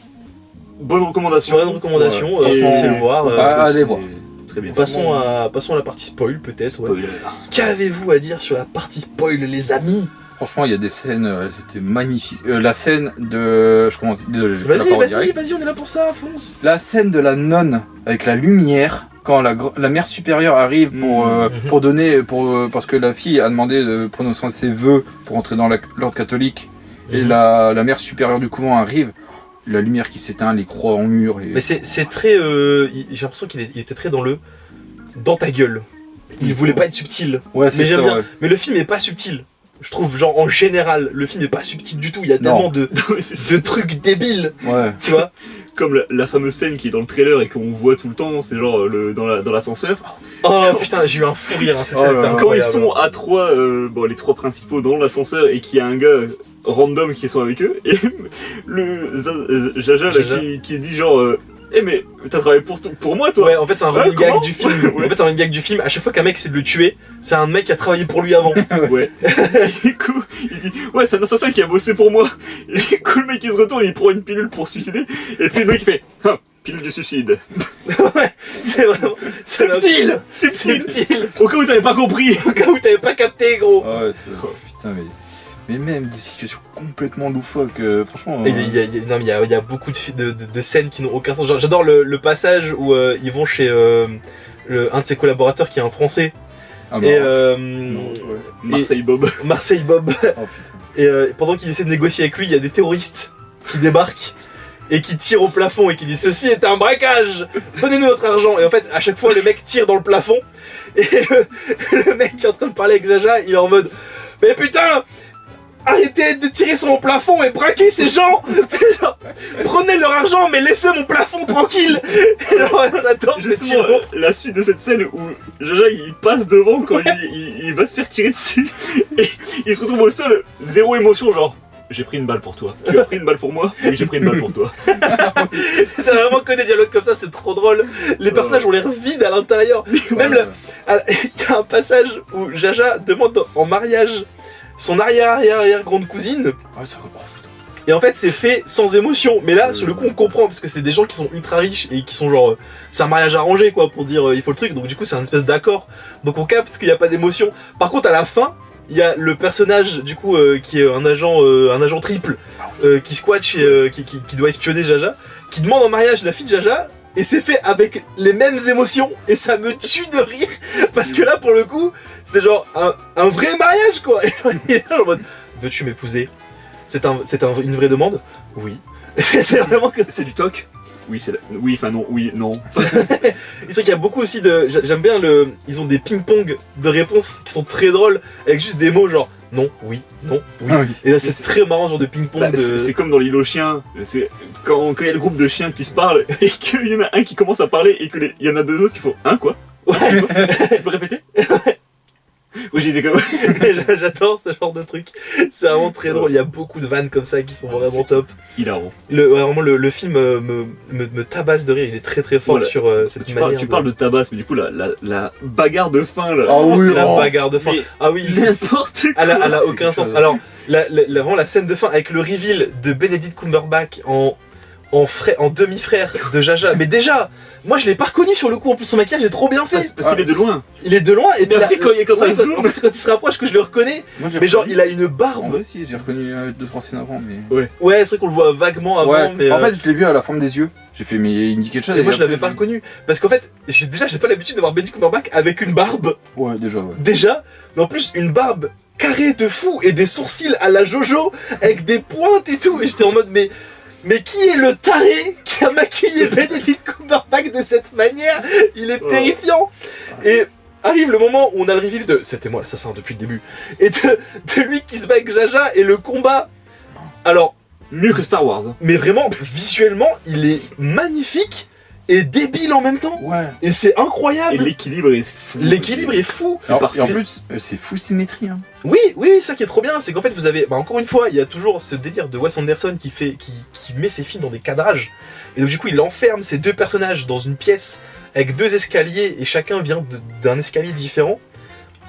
S1: bonne recommandation.
S2: bonne recommandation,
S3: Ouais.
S2: foncez le voir.
S3: allez
S1: C'est
S3: voir.
S1: Très bien.
S2: Passons à la partie spoil, peut-être. Ouais.
S1: Spoiler.
S2: Qu'avez-vous à dire sur la partie spoil, les amis?
S3: Franchement, il y a des scènes, c'était magnifique. La scène de. Je commence. Désolé, j'ai pas la parole direct.
S2: Vas-y, on est là pour ça, fonce.
S3: La scène de la nonne avec la lumière. Quand la mère supérieure arrive pour donner. Parce que la fille a demandé de prononcer ses vœux pour entrer dans l'ordre catholique. Et la mère supérieure du couvent arrive. La lumière qui s'éteint, les croix en mur. Et...
S2: Mais c'est très. J'ai l'impression qu'il était très dans ta gueule. Il voulait pas être subtil.
S3: Ouais,
S2: Mais
S3: c'est
S2: j'aime
S3: ça.
S2: bien.
S3: Ouais.
S2: Mais le film est pas subtil. Je trouve, genre, en général, le film est pas subtil du tout. Il y a tellement de
S1: Non, mais c'est
S2: trucs débiles,
S3: Ouais.
S2: tu vois.
S1: comme la fameuse scène qui est dans le trailer et qu'on voit tout le temps, c'est genre dans l'ascenseur.
S2: Oh putain, j'ai eu un fou rire, hein, cette
S3: Oh
S2: scène
S3: là
S2: était
S3: là.
S1: Quand ils
S2: incroyable.
S1: sont à trois, les trois principaux dans l'ascenseur et qu'il y a un gars random qui sont avec eux, et Jaja là,
S2: Jaja.
S1: qui dit genre mais t'as travaillé pour moi toi.
S2: Ouais, en fait, c'est un
S1: Ouais,
S2: running gag
S1: comment
S2: du film.
S1: Ouais.
S2: En fait, c'est un running gag du film. À chaque fois qu'un mec essaie de le tuer, c'est un mec qui a travaillé pour lui avant.
S1: Ouais. Et du coup, il dit ouais, c'est un assassin qui a bossé pour moi. Et du coup, le mec il se retourne, il prend une pilule pour se suicider, et puis le mec il fait ah, pilule du suicide.
S2: Ouais, c'est vraiment. C'est
S1: Subtil.
S2: subtil.
S1: Au cas où t'avais pas compris.
S2: Au cas où t'avais pas capté, gros.
S3: Ah ouais, c'est. Putain, mais même des situations complètement loufoques, franchement.
S2: Et il y a beaucoup de scènes qui n'ont aucun sens. Genre, j'adore le passage où ils vont chez un de ses collaborateurs qui est un Français.
S3: Ah,
S2: Et
S3: non, ouais.
S1: Marseille Bob.
S2: Marseille Bob.
S3: Oh putain.
S2: Et pendant qu'ils essaient de négocier avec lui, il y a des terroristes qui débarquent et qui tirent au plafond et qui disent ceci est un braquage, donnez-nous notre argent. Et en fait, à chaque fois, le mec tire dans le plafond et le mec qui est en train de parler avec Jaja, il est en mode mais putain, arrêtez de tirer sur mon plafond et braquez ces gens. C'est genre, prenez leur argent mais laissez mon plafond tranquille. Et genre, j'adore ces
S1: Justement,
S2: tirs.
S1: la suite de cette scène où Jaja il passe devant quand il va se faire tirer dessus et il se retrouve au sol, zéro émotion, genre j'ai pris une balle pour toi. Tu as pris une balle pour moi? Oui, j'ai pris une balle pour toi.
S2: C'est vraiment que des dialogues comme ça, c'est trop drôle. Les personnages ont l'air vides à l'intérieur. Même
S3: Ouais,
S2: il y a un passage où Jaja demande en mariage son arrière grande cousine.
S3: Ouais, ça va. Oh, putain.
S2: Et en fait, c'est fait sans émotion. Mais là, sur le coup, on comprend parce que c'est des gens qui sont ultra riches et qui sont genre, c'est un mariage arrangé quoi, pour dire il faut le truc. Donc du coup, c'est un espèce d'accord. Donc on capte qu'il n'y a pas d'émotion. Par contre, à la fin, il y a le personnage du coup qui est un agent triple qui squatte et qui doit espionner Jaja, qui demande en mariage la fille de Jaja. Et c'est fait avec les mêmes émotions et ça me tue de rire parce que là pour le coup c'est genre un vrai mariage quoi. Et il est là en mode veux-tu m'épouser? C'est une vraie demande? Oui. C'est vraiment que
S1: C'est du toc? Oui, oui, enfin non, oui, non.
S2: c'est vrai qu'il y a beaucoup aussi de j'aime bien ils ont des ping-pong de réponses qui sont très drôles avec juste des mots genre non, oui, non, oui.
S3: Ah oui.
S2: Et là c'est très marrant genre de ping-pong
S1: Bah,
S2: de...
S1: c'est comme dans l'île aux chiens, c'est quand il y a le groupe de chiens qui se parlent et qu'il y en a un qui commence à parler et qu'il y en a deux autres qui font hein quoi?
S2: Ouais.
S1: Tu peux répéter? Oui, je disais comme
S2: J'adore ce genre de truc. C'est vraiment très drôle. Il y a beaucoup de vannes comme ça qui sont vraiment top.
S1: hilarant.
S2: Vraiment, le film me tabasse de rire. Il est très très fort
S1: Voilà.
S2: sur cette
S1: Tu
S2: manière.
S1: parles de tabasse, mais du coup la bagarre de fin là.
S3: Ah oui,
S2: la
S3: oh.
S2: bagarre de fin.
S1: Mais
S2: Ah oui,
S1: n'importe quoi.
S2: elle a aucun
S3: C'est
S2: sens.
S3: quelque
S2: Alors, vraiment la scène de fin avec le reveal de Benedict Cumberbatch en en demi-frère de Jaja. Mais déjà, moi je l'ai pas reconnu sur le coup, en plus son maquillage est trop bien fait.
S1: Parce qu'il est de loin.
S2: Il est de loin et puis
S1: après, quand ça zoome.
S2: en fait, c'est quand il se rapproche que je le reconnais.
S3: Moi, j'ai
S2: Mais genre,
S3: reconnu-
S2: il a une
S3: En
S2: barbe.
S3: vrai, si, j'ai reconnu 2-3 scènes avant, mais.
S2: Ouais, c'est vrai qu'on le voit vaguement avant,
S3: Ouais,
S2: mais.
S3: en fait, je l'ai vu à la forme des yeux. J'ai fait, mais il me dit quelque chose.
S2: et moi je
S3: après,
S2: l'avais pas reconnu. Parce qu'en fait, j'ai pas l'habitude de voir Benedict Cumberbatch avec une barbe.
S3: Ouais, déjà, ouais.
S2: Déjà, mais en plus une barbe carrée de fou et des sourcils à la Jojo avec des pointes et tout. Et j'étais en mode, mais qui est le taré qui a maquillé Benedict Cumberbatch de cette manière? Il est terrifiant. Et arrive le moment où on a le reveal de c'était moi l'assassin depuis le début. Et de lui qui se bat avec Jaja et le combat. Alors,
S1: Mieux que Star Wars. Hein.
S2: mais vraiment, visuellement, il est magnifique et débile en même temps.
S3: Ouais.
S2: Et c'est
S1: Et
S2: incroyable.
S1: l'équilibre est fou.
S2: L'équilibre est fou.
S1: C'est parfait.
S3: Et en plus, c'est full symétrie. Hein.
S2: Oui, ça qui est trop bien, c'est qu'en fait vous avez, encore une fois, il y a toujours ce délire de Wes Anderson qui met ses films dans des cadrages. Et donc du coup il enferme ces deux personnages dans une pièce avec deux escaliers et chacun vient d'un escalier différent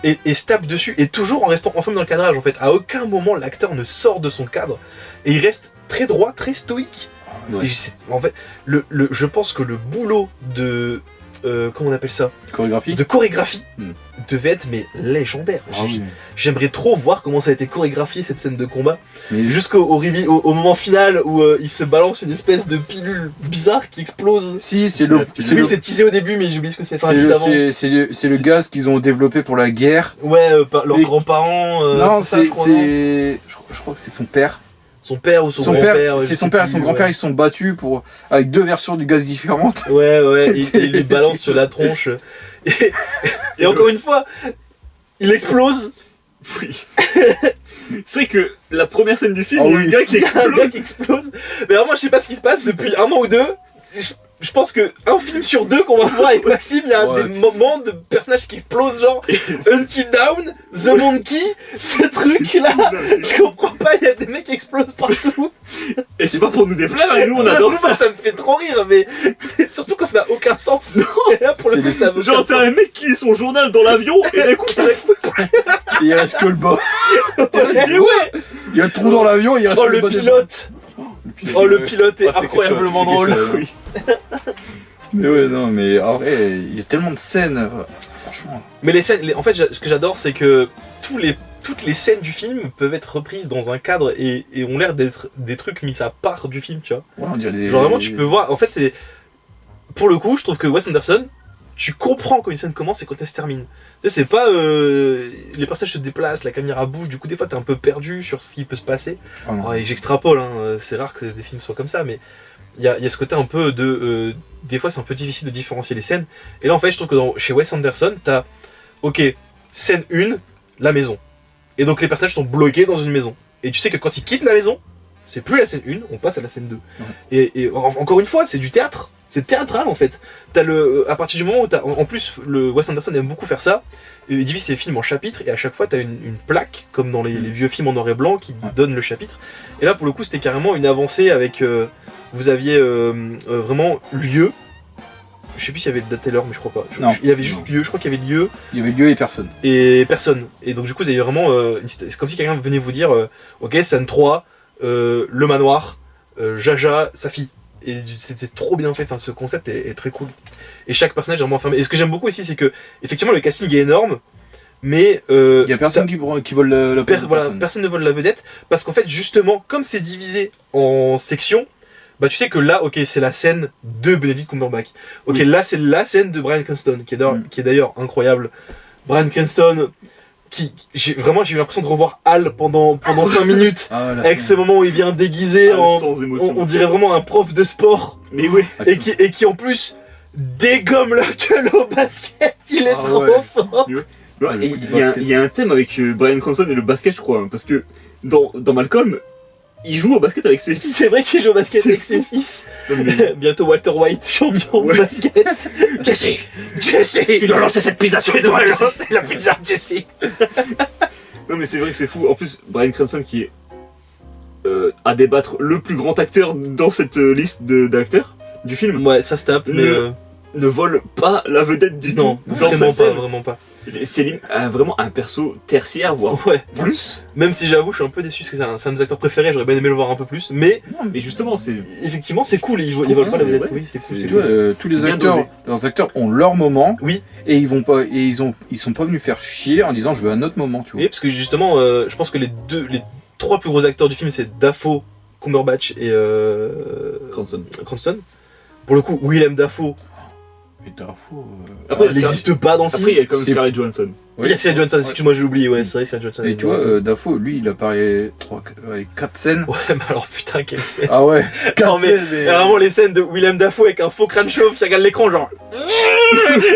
S2: et se tape dessus et toujours en restant enfermé dans le cadrage en fait. À aucun moment l'acteur ne sort de son cadre et il reste très droit, très stoïque.
S1: Ouais.
S2: Et en fait, je pense que le boulot de... comment on appelle ça?
S3: Chorégraphie.
S2: De chorégraphie
S1: Hmm.
S2: devait être mais légendaire.
S3: Ah oui.
S2: J'aimerais trop voir comment ça a été chorégraphié cette scène de combat.
S3: Mais
S2: Au moment final où il se balance une espèce de pilule bizarre qui explose.
S3: si, c'est
S1: C'est
S3: le.
S1: la pilule.
S3: C'est
S2: Oui,
S3: le,
S2: c'est teasé au début, mais j'oublie ce que c'est. Enfin,
S3: c'est
S2: juste
S3: le,
S2: avant.
S3: c'est le gaz qu'ils ont développé pour la guerre.
S2: Ouais, leurs
S3: Et-
S2: grands-parents.
S3: non,
S2: ça, je crois, non
S3: je crois que c'est son père.
S2: Son père ou son
S3: Son
S2: grand-père.
S3: père,
S2: je
S3: c'est
S2: sais
S3: son père et
S2: plus,
S3: son grand-père,
S2: ouais.
S3: ils se sont battus avec deux versions du gaz différentes.
S2: Ouais, il lui balance sur la tronche. Et encore une fois, il explose.
S1: Oui. C'est vrai que la première scène du film,
S3: Ah
S1: il y a
S3: oui.
S1: un gars qui
S2: Il y a un
S1: explose.
S2: gars qui explose. Mais alors moi je sais pas ce qui se passe depuis un an ou deux. Je pense que un film sur deux qu'on va voir avec Maxime, il y a
S3: Ouais.
S2: des moments de personnages qui explosent, genre Until Dawn, The Monkey, ce truc là. Je comprends pas, il y a des mecs qui explosent partout.
S1: Et c'est pas pour nous déplaire, hein, nous on adore
S2: Nous,
S1: ça.
S2: ça me fait trop rire, mais c'est surtout quand ça n'a aucun sens. Et là pour le
S3: C'est
S2: coup
S3: des-
S2: ça n'a aucun
S1: Genre t'as
S2: sens.
S1: un mec qui lit son journal dans l'avion et d'un coup
S3: Il reste que le bas.
S1: mais ouais.
S3: Il y a un trou dans l'avion, il reste
S2: Oh
S3: que
S2: le
S3: bas des-
S2: pilote. Oh le pilote est
S3: Ah, c'est quelque
S2: incroyablement
S3: chose, c'est
S2: drôle.
S3: quelque chose. Mais ouais, non, mais en vrai, il y a tellement de scènes. Franchement.
S2: Mais les scènes, en fait, ce que j'adore, c'est que toutes les scènes du film peuvent être reprises dans un cadre et ont l'air d'être des trucs mis à part du film, tu vois.
S3: Ouais, on dirait des.
S2: Genre vraiment, tu peux voir. En fait, pour le coup, je trouve que Wes Anderson, tu comprends quand une scène commence et quand elle se termine. Tu sais, c'est pas les personnages se déplacent, la caméra bouge. Du coup, des fois, t'es un peu perdu sur ce qui peut se passer.
S3: Ah non.
S2: Ouais, j'extrapole, hein, c'est rare que des films soient comme ça, mais il y a ce côté un peu de. Des fois, c'est un peu difficile de différencier les scènes. Et là, en fait, je trouve que chez Wes Anderson, t'as. Ok, scène 1, la maison. Et donc, les personnages sont bloqués dans une maison. Et tu sais que quand ils quittent la maison, c'est plus la scène 1, on passe à la scène 2.
S3: Ouais.
S2: Et encore une fois, c'est du théâtre. C'est théâtral en fait. T'as à partir du moment où en plus, le Wes Anderson aime beaucoup faire ça. Il divise ses films en chapitres et à chaque fois t'as une plaque, comme dans les vieux films en noir et blanc, qui donne le chapitre. Et là pour le coup c'était carrément une avancée avec. Vous aviez vraiment lieu. Je sais plus s'il y avait le date mais je crois pas.
S3: Non.
S2: Il y avait juste lieu, je crois qu'il y avait lieu
S3: Il y avait lieu et personne.
S2: et personne. Et donc du coup vous avez vraiment. C'est comme si quelqu'un venait vous dire ok, scène 3, le manoir, Jaja, sa fille. Et c'était trop bien fait, enfin, ce concept est très cool. Et chaque personnage est vraiment enfermé. Et ce que j'aime beaucoup aussi, c'est que, effectivement, le casting est énorme, mais.
S3: Il y a personne qui vole la place de
S2: voilà,
S3: personne.
S2: personne ne vole la vedette, parce qu'en fait, justement, comme c'est divisé en sections, bah tu sais que là, ok, c'est la scène de Benedict Cumberbatch. Ok,
S3: Oui.
S2: là, c'est la scène de Bryan Cranston, qui est d'ailleurs incroyable. Bryan Cranston, j'ai eu l'impression de revoir Hal pendant 5 minutes.
S3: Ah, là,
S2: Avec ce moment où il vient déguisé
S1: Sans émotion.
S2: on dirait vraiment un prof de sport
S1: Mais ouais.
S2: et qui en plus dégomme la gueule au basket, il est
S3: Ah
S2: trop
S3: ouais.
S2: fort.
S1: Ouais,
S3: le
S1: et
S3: coup de
S1: il y
S3: basket.
S1: y a un thème avec Bryan Cranston et le basket, je crois, hein, parce que dans Malcolm, il joue au basket avec ses fils.
S2: C'est vrai qu'il joue au basket
S1: C'est
S2: avec
S1: fou.
S2: ses fils.
S1: Non, mais-
S2: Bientôt Walter White, champion
S1: Ouais.
S2: de basket. Jesse,
S1: Tu dois lancer cette pizza sur
S2: tu
S1: les doigts,
S2: dois
S1: Jesse.
S2: lancer la pizza, Jesse.
S1: Non, mais c'est vrai que c'est fou. En plus, Bryan Cranston qui est à débattre le plus grand acteur dans cette liste d'acteurs du film.
S2: Ouais, ça se tape, mais
S1: Le- ne vole pas la vedette du
S2: Non,
S1: tout dans sa
S2: vraiment pas,
S1: scène.
S2: vraiment pas.
S1: C'est vraiment un perso tertiaire, voire
S2: Ouais.
S1: plus.
S2: Même si j'avoue, je suis un peu déçu parce que c'est un de mes acteurs préférés, j'aurais bien aimé le voir un peu plus. Mais
S1: Mais justement, c'est
S2: effectivement, c'est cool, ils
S1: trouve
S2: volent
S1: que
S2: pas la
S1: c'est-
S2: vedette.
S1: ouais,
S2: Oui, c'est cool.
S1: c'est-
S2: c'est
S3: Tu vois,
S2: cool.
S3: tous
S1: c'est
S3: les
S1: bien
S3: acteurs,
S1: dosé.
S3: leurs acteurs ont leur moment.
S2: Oui.
S3: Et ils vont pas, et ils sont pas venus faire chier en disant je veux un autre moment, tu vois.
S2: Oui, parce que justement, je pense que les trois plus gros acteurs du film, c'est Dafoe, Cumberbatch et
S1: Cranston.
S2: Cranston. Pour le coup, Willem Dafoe,
S3: Et Dafoe,
S1: Après,
S2: il n'existe pas dans le
S1: Après,
S2: film.
S1: il y a comme
S3: C'est-
S1: Scarlett Johansson.
S2: Il y a Scarlett Johansson, excuse-moi, j'ai oublié, ouais, c'est vrai, Scarlett Johansson.
S3: Et tu vois, Dafoe, lui, il apparaît 4 scènes.
S2: Ouais, mais alors putain, quelle scène.
S3: Ah ouais, 4
S2: Non, mais-
S3: scènes, mais...
S2: Et vraiment les scènes de Willem Dafoe avec un faux crâne chauve qui regarde l'écran genre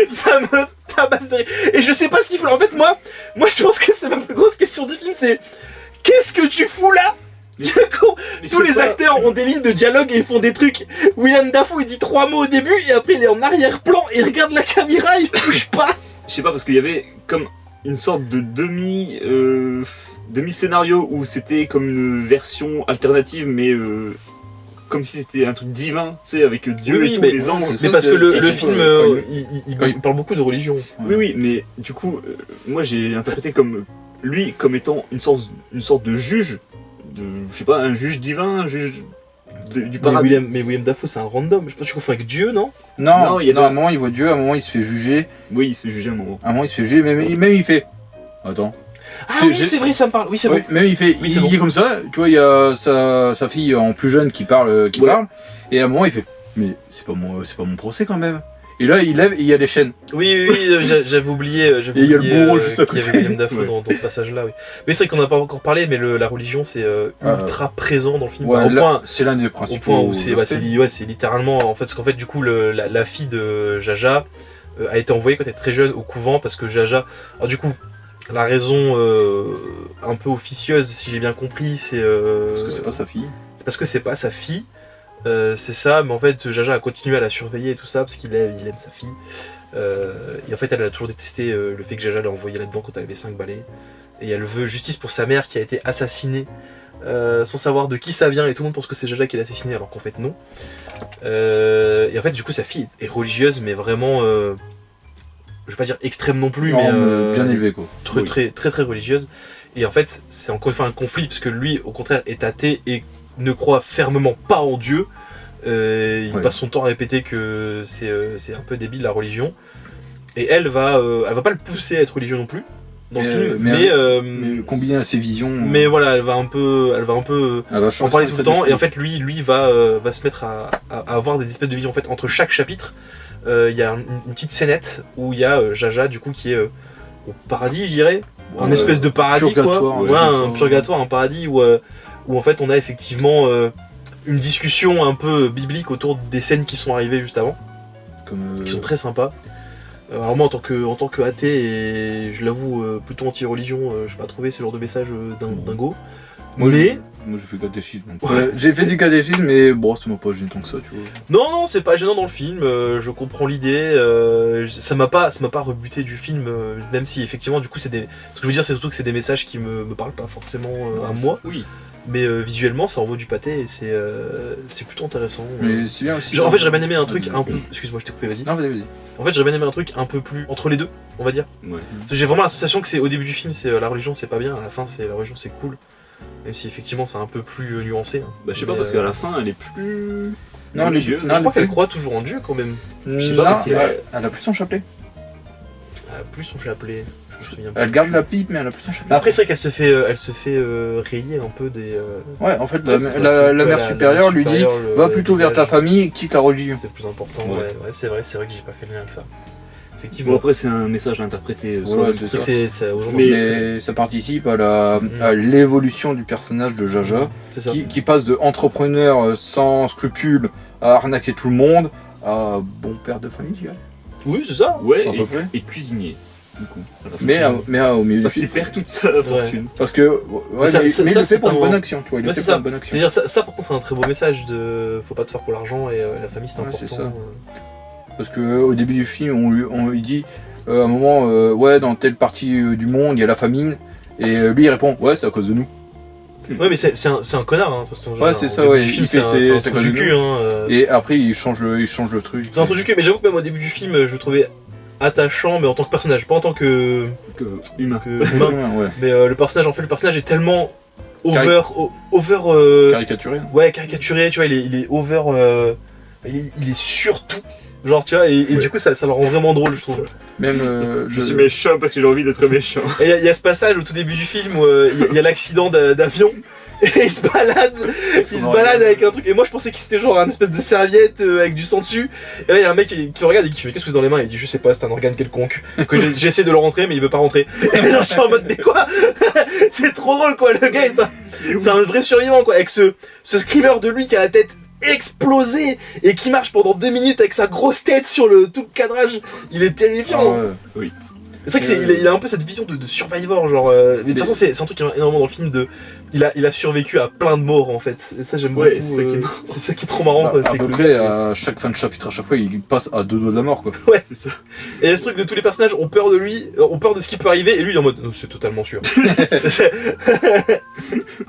S2: ça me tabasse de rire. Et je sais pas ce qu'il faut là. En fait moi je pense que c'est ma plus grosse question du film, c'est qu'est-ce que tu fous là?
S1: Mais- Mais
S2: Tous
S1: je sais
S2: les
S1: pas,
S2: acteurs ont des lignes de dialogue et ils font des trucs. Willem Dafoe il dit 3 mots au début et après il est en arrière-plan et il regarde la caméra, il bouge pas.
S1: Je sais pas, parce qu'il y avait comme une sorte de demi-scénario où c'était comme une version alternative, mais comme si c'était un truc divin, tu sais, avec Dieu
S2: Oui,
S1: et tous
S2: mais-
S1: les anges.
S3: c'est
S2: Mais
S3: ça,
S2: parce que le
S3: c'est-
S2: film
S3: quand
S2: il
S3: quand il-
S2: parle beaucoup de religion.
S1: Oui, oui, mais du coup, moi j'ai interprété comme lui comme étant une sorte de juge, je sais pas, un juge divin, un juge du
S2: Mais
S1: paradis.
S2: William Dafoe c'est un random. Je sais pas, tu confonds avec Dieu, non?
S3: Non,
S1: Non, il y a
S3: non,
S1: de-
S3: à un moment, il voit Dieu, à un moment, il se fait juger.
S1: Oui, il se fait juger un moment.
S3: À un moment, il se fait juger, même il fait... Attends.
S2: Ah
S3: C'est-
S2: oui,
S3: j'ai-
S2: c'est vrai, ça me parle. Oui, c'est
S3: Oui,
S2: bon.
S3: même il fait...
S2: Oui,
S3: il
S2: c'est bon.
S3: est comme ça, tu vois, il y a sa fille en plus jeune qui parle,
S1: Ouais.
S3: et à un moment, il fait... Mais c'est pas mon procès, quand même. Et là, il lève et il y a les chaînes.
S2: Oui, j'avais oublié.
S3: Et il y a le bourreau juste à
S2: qu'il y
S3: côté.
S2: avait William Dafoe
S1: Ouais.
S2: dans ce passage-là, oui. Mais c'est vrai qu'on n'a pas encore parlé, mais la religion, c'est ultra présent dans le film.
S3: Ouais,
S2: au,
S3: là,
S2: point,
S3: c'est l'un des
S2: au
S3: principaux...
S2: point où c'est
S3: aspects.
S2: c'est littéralement. En fait, parce qu'en fait, du coup, la fille de Jaja a été envoyée quand elle était très jeune au couvent parce que Jaja. Alors, du coup, la raison un peu officieuse, si j'ai bien compris, c'est.
S3: Parce que c'est pas sa fille.
S2: C'est parce que c'est pas sa fille. C'est ça, mais en fait, Jaja a continué à la surveiller et tout ça parce qu'il aime sa fille. Et en fait, elle a toujours détesté le fait que Jaja l'a envoyé là-dedans quand elle avait 5 balais. Et elle veut justice pour sa mère qui a été assassinée sans savoir de qui ça vient. Et tout le monde pense que c'est Jaja qui l'a assassinée alors qu'en fait, non. Et en fait, du coup, sa fille est religieuse, mais vraiment. Je vais pas dire extrême non plus, mais.
S3: Bien élevé, quoi.
S2: Très,
S1: Oui.
S2: très religieuse. Et en fait, c'est encore une fois un conflit, parce que lui, au contraire, est athée et ne croit fermement pas en Dieu. Il
S3: Ouais.
S2: passe son temps à répéter que c'est un peu débile la religion. Et elle va pas le pousser à être religieux non plus dans le film,
S3: Mais combiné à ses visions...
S2: mais voilà, elle va un peu
S3: elle va
S2: en
S3: changer
S2: parler
S3: son
S2: tout le
S3: état
S2: temps. Et en
S3: d'esprit.
S2: fait, lui va se mettre à avoir des espèces de visions. En fait, entre chaque chapitre, il y a une petite scénette où il y a Jaja, du coup, qui est au paradis, je dirais. Un
S3: Ouais,
S2: espèce de paradis, quoi.
S3: purgatoire,
S2: Ouais, un purgatoire, un paradis où en fait on a effectivement une discussion un peu biblique autour des scènes qui sont arrivées juste avant,
S3: Comme,
S2: qui sont très sympas. Alors moi en tant que athée et je l'avoue plutôt anti-religion, je n'ai pas trouvé ce genre de message dingo.
S3: Moi,
S2: Mais
S3: Moi j'ai fait catéchisme. Donc, j'ai fait du catéchisme, mais bon, ça m'a pas gêné tant que ça, tu vois.
S2: non, c'est pas gênant dans le film, je comprends l'idée, ça m'a pas rebuté du film, même si effectivement du coup c'est des. Ce que je veux dire c'est surtout que c'est des messages qui me parlent pas forcément à moi,
S1: Oui.
S2: mais visuellement ça envoie du pâté et c'est plutôt intéressant.
S3: Mais c'est bien aussi.
S2: Genre, en fait j'aurais bien aimé un truc un peu. Excuse-moi je t'ai coupé, vas-y.
S3: Non, vas-y.
S2: En fait j'aurais bien aimé un truc un peu plus entre les deux, on va dire.
S1: Ouais.
S2: Parce que j'ai vraiment l'association que c'est au début du film c'est la religion c'est pas bien, à la fin c'est la religion c'est cool. Même si effectivement c'est un peu plus nuancé. Hein.
S1: Bah, je sais pas,
S2: Mais,
S1: parce qu'à la fin, elle est plus.
S3: Non,
S1: religieuse.
S2: je crois qu'elle croit toujours en Dieu quand même.
S3: Je
S1: sais pas, parce qu'elle a-
S3: elle a plus son chapelet.
S2: Elle a plus son chapelet, je me souviens pas.
S3: Elle garde la pipe, mais elle a plus son chapelet.
S2: Mais après, c'est vrai qu'elle se fait rayer un peu des.
S3: Ouais, en fait,
S2: Ouais, c'est ça,
S3: la
S2: ouais,
S3: mère supérieure lui dit
S2: supérieure,
S3: va
S2: le
S3: plutôt vers ta
S2: village,
S3: famille, quitte la religion.
S2: c'est plus important.
S1: Ouais.
S2: Ouais, c'est vrai que j'ai pas fait le lien avec ça.
S1: Bon,
S2: Effectivement.
S1: après, c'est un message à interpréter.
S3: Voilà,
S1: soit-
S3: c'est
S2: C'est que
S3: ça.
S2: c'est aujourd'hui.
S3: Mais ça participe à l'évolution du personnage de Jaja,
S2: C'est ça.
S3: qui passe de entrepreneur sans scrupules à arnaquer tout le monde à bon père de famille, je dirais.
S2: Oui, c'est ça.
S1: Ouais,
S3: À peu près.
S1: et cuisinier. Du coup. à la fin.
S3: Mais au milieu du
S1: Parce qu'il
S3: film.
S1: perd toute sa fortune.
S3: Parce que ouais,
S2: Mais ça-
S3: mais
S2: ça-
S3: il
S2: ça,
S3: le
S2: c'est
S3: fait pour une
S2: un-
S3: bonne action, tu vois. Il
S2: Ouais,
S3: le fait
S2: c'est
S3: pour
S2: ça.
S3: une bonne
S2: Je
S3: action.
S2: veux dire, ça par contre, c'est un très beau message de faut pas te faire pour l'argent et la famille c'est
S3: Ouais,
S2: important.
S3: c'est ça. Parce que au début du film, on lui dit à un moment, ouais, dans telle partie du monde, il y a la famine. Et lui, il répond, ouais, c'est à cause de nous.
S2: Ouais, mais c'est un connard, hein, de toute façon.
S3: Ouais, c'est ça, ouais.
S2: Le film,
S3: Il
S2: c'est
S3: fait
S2: un
S3: ses
S2: trou du cul, hein.
S3: Et après, il change le truc.
S2: C'est un trou du cul, mais j'avoue que même au début du film, je le trouvais attachant, mais en tant que personnage, pas en tant que
S1: Humain.
S2: humain.
S3: Ouais.
S2: Mais le personnage est tellement over.
S3: Caricaturé.
S2: Ouais, caricaturé, tu vois, il est over. Il est sur tout. Genre, tu vois, et du coup, ça le rend vraiment drôle, je trouve.
S3: Même.
S1: Je suis méchant parce que j'ai envie d'être méchant.
S2: Et il y a ce passage au tout début du film où il y a l'accident d'avion. Et il se balade avec un truc. Et moi je pensais que c'était genre un espèce de serviette avec du sang dessus. Et là il y a un mec qui le regarde et qui fait qu'est-ce que c'est dans les mains. Il dit je sais pas, c'est un organe quelconque. Que j'essaie de le rentrer mais il veut pas rentrer. Et là je suis en mode mais quoi. C'est trop drôle quoi. Le gars c'est un vrai survivant quoi. Avec ce screamer de lui qui a la tête explosée et qui marche pendant 2 minutes avec sa grosse tête sur tout le cadrage. Il est terrifiant.
S3: Ah ouais.
S1: Oui.
S2: C'est vrai qu'il a un peu cette vision de survivor, genre. Mais de toute façon, c'est un truc qui est énormément dans le film. Il a survécu à plein de morts en fait. Et ça, j'aime beaucoup. C'est ça qui est trop marrant. Quoi.
S3: À peu près, à chaque fin de chapitre, à chaque fois, il passe à 2 doigts de la mort. Quoi.
S2: Ouais, c'est ça. Et il y a ce truc de tous les personnages ont peur de lui, ont peur de ce qui peut arriver, et lui il est en mode non, c'est totalement sûr.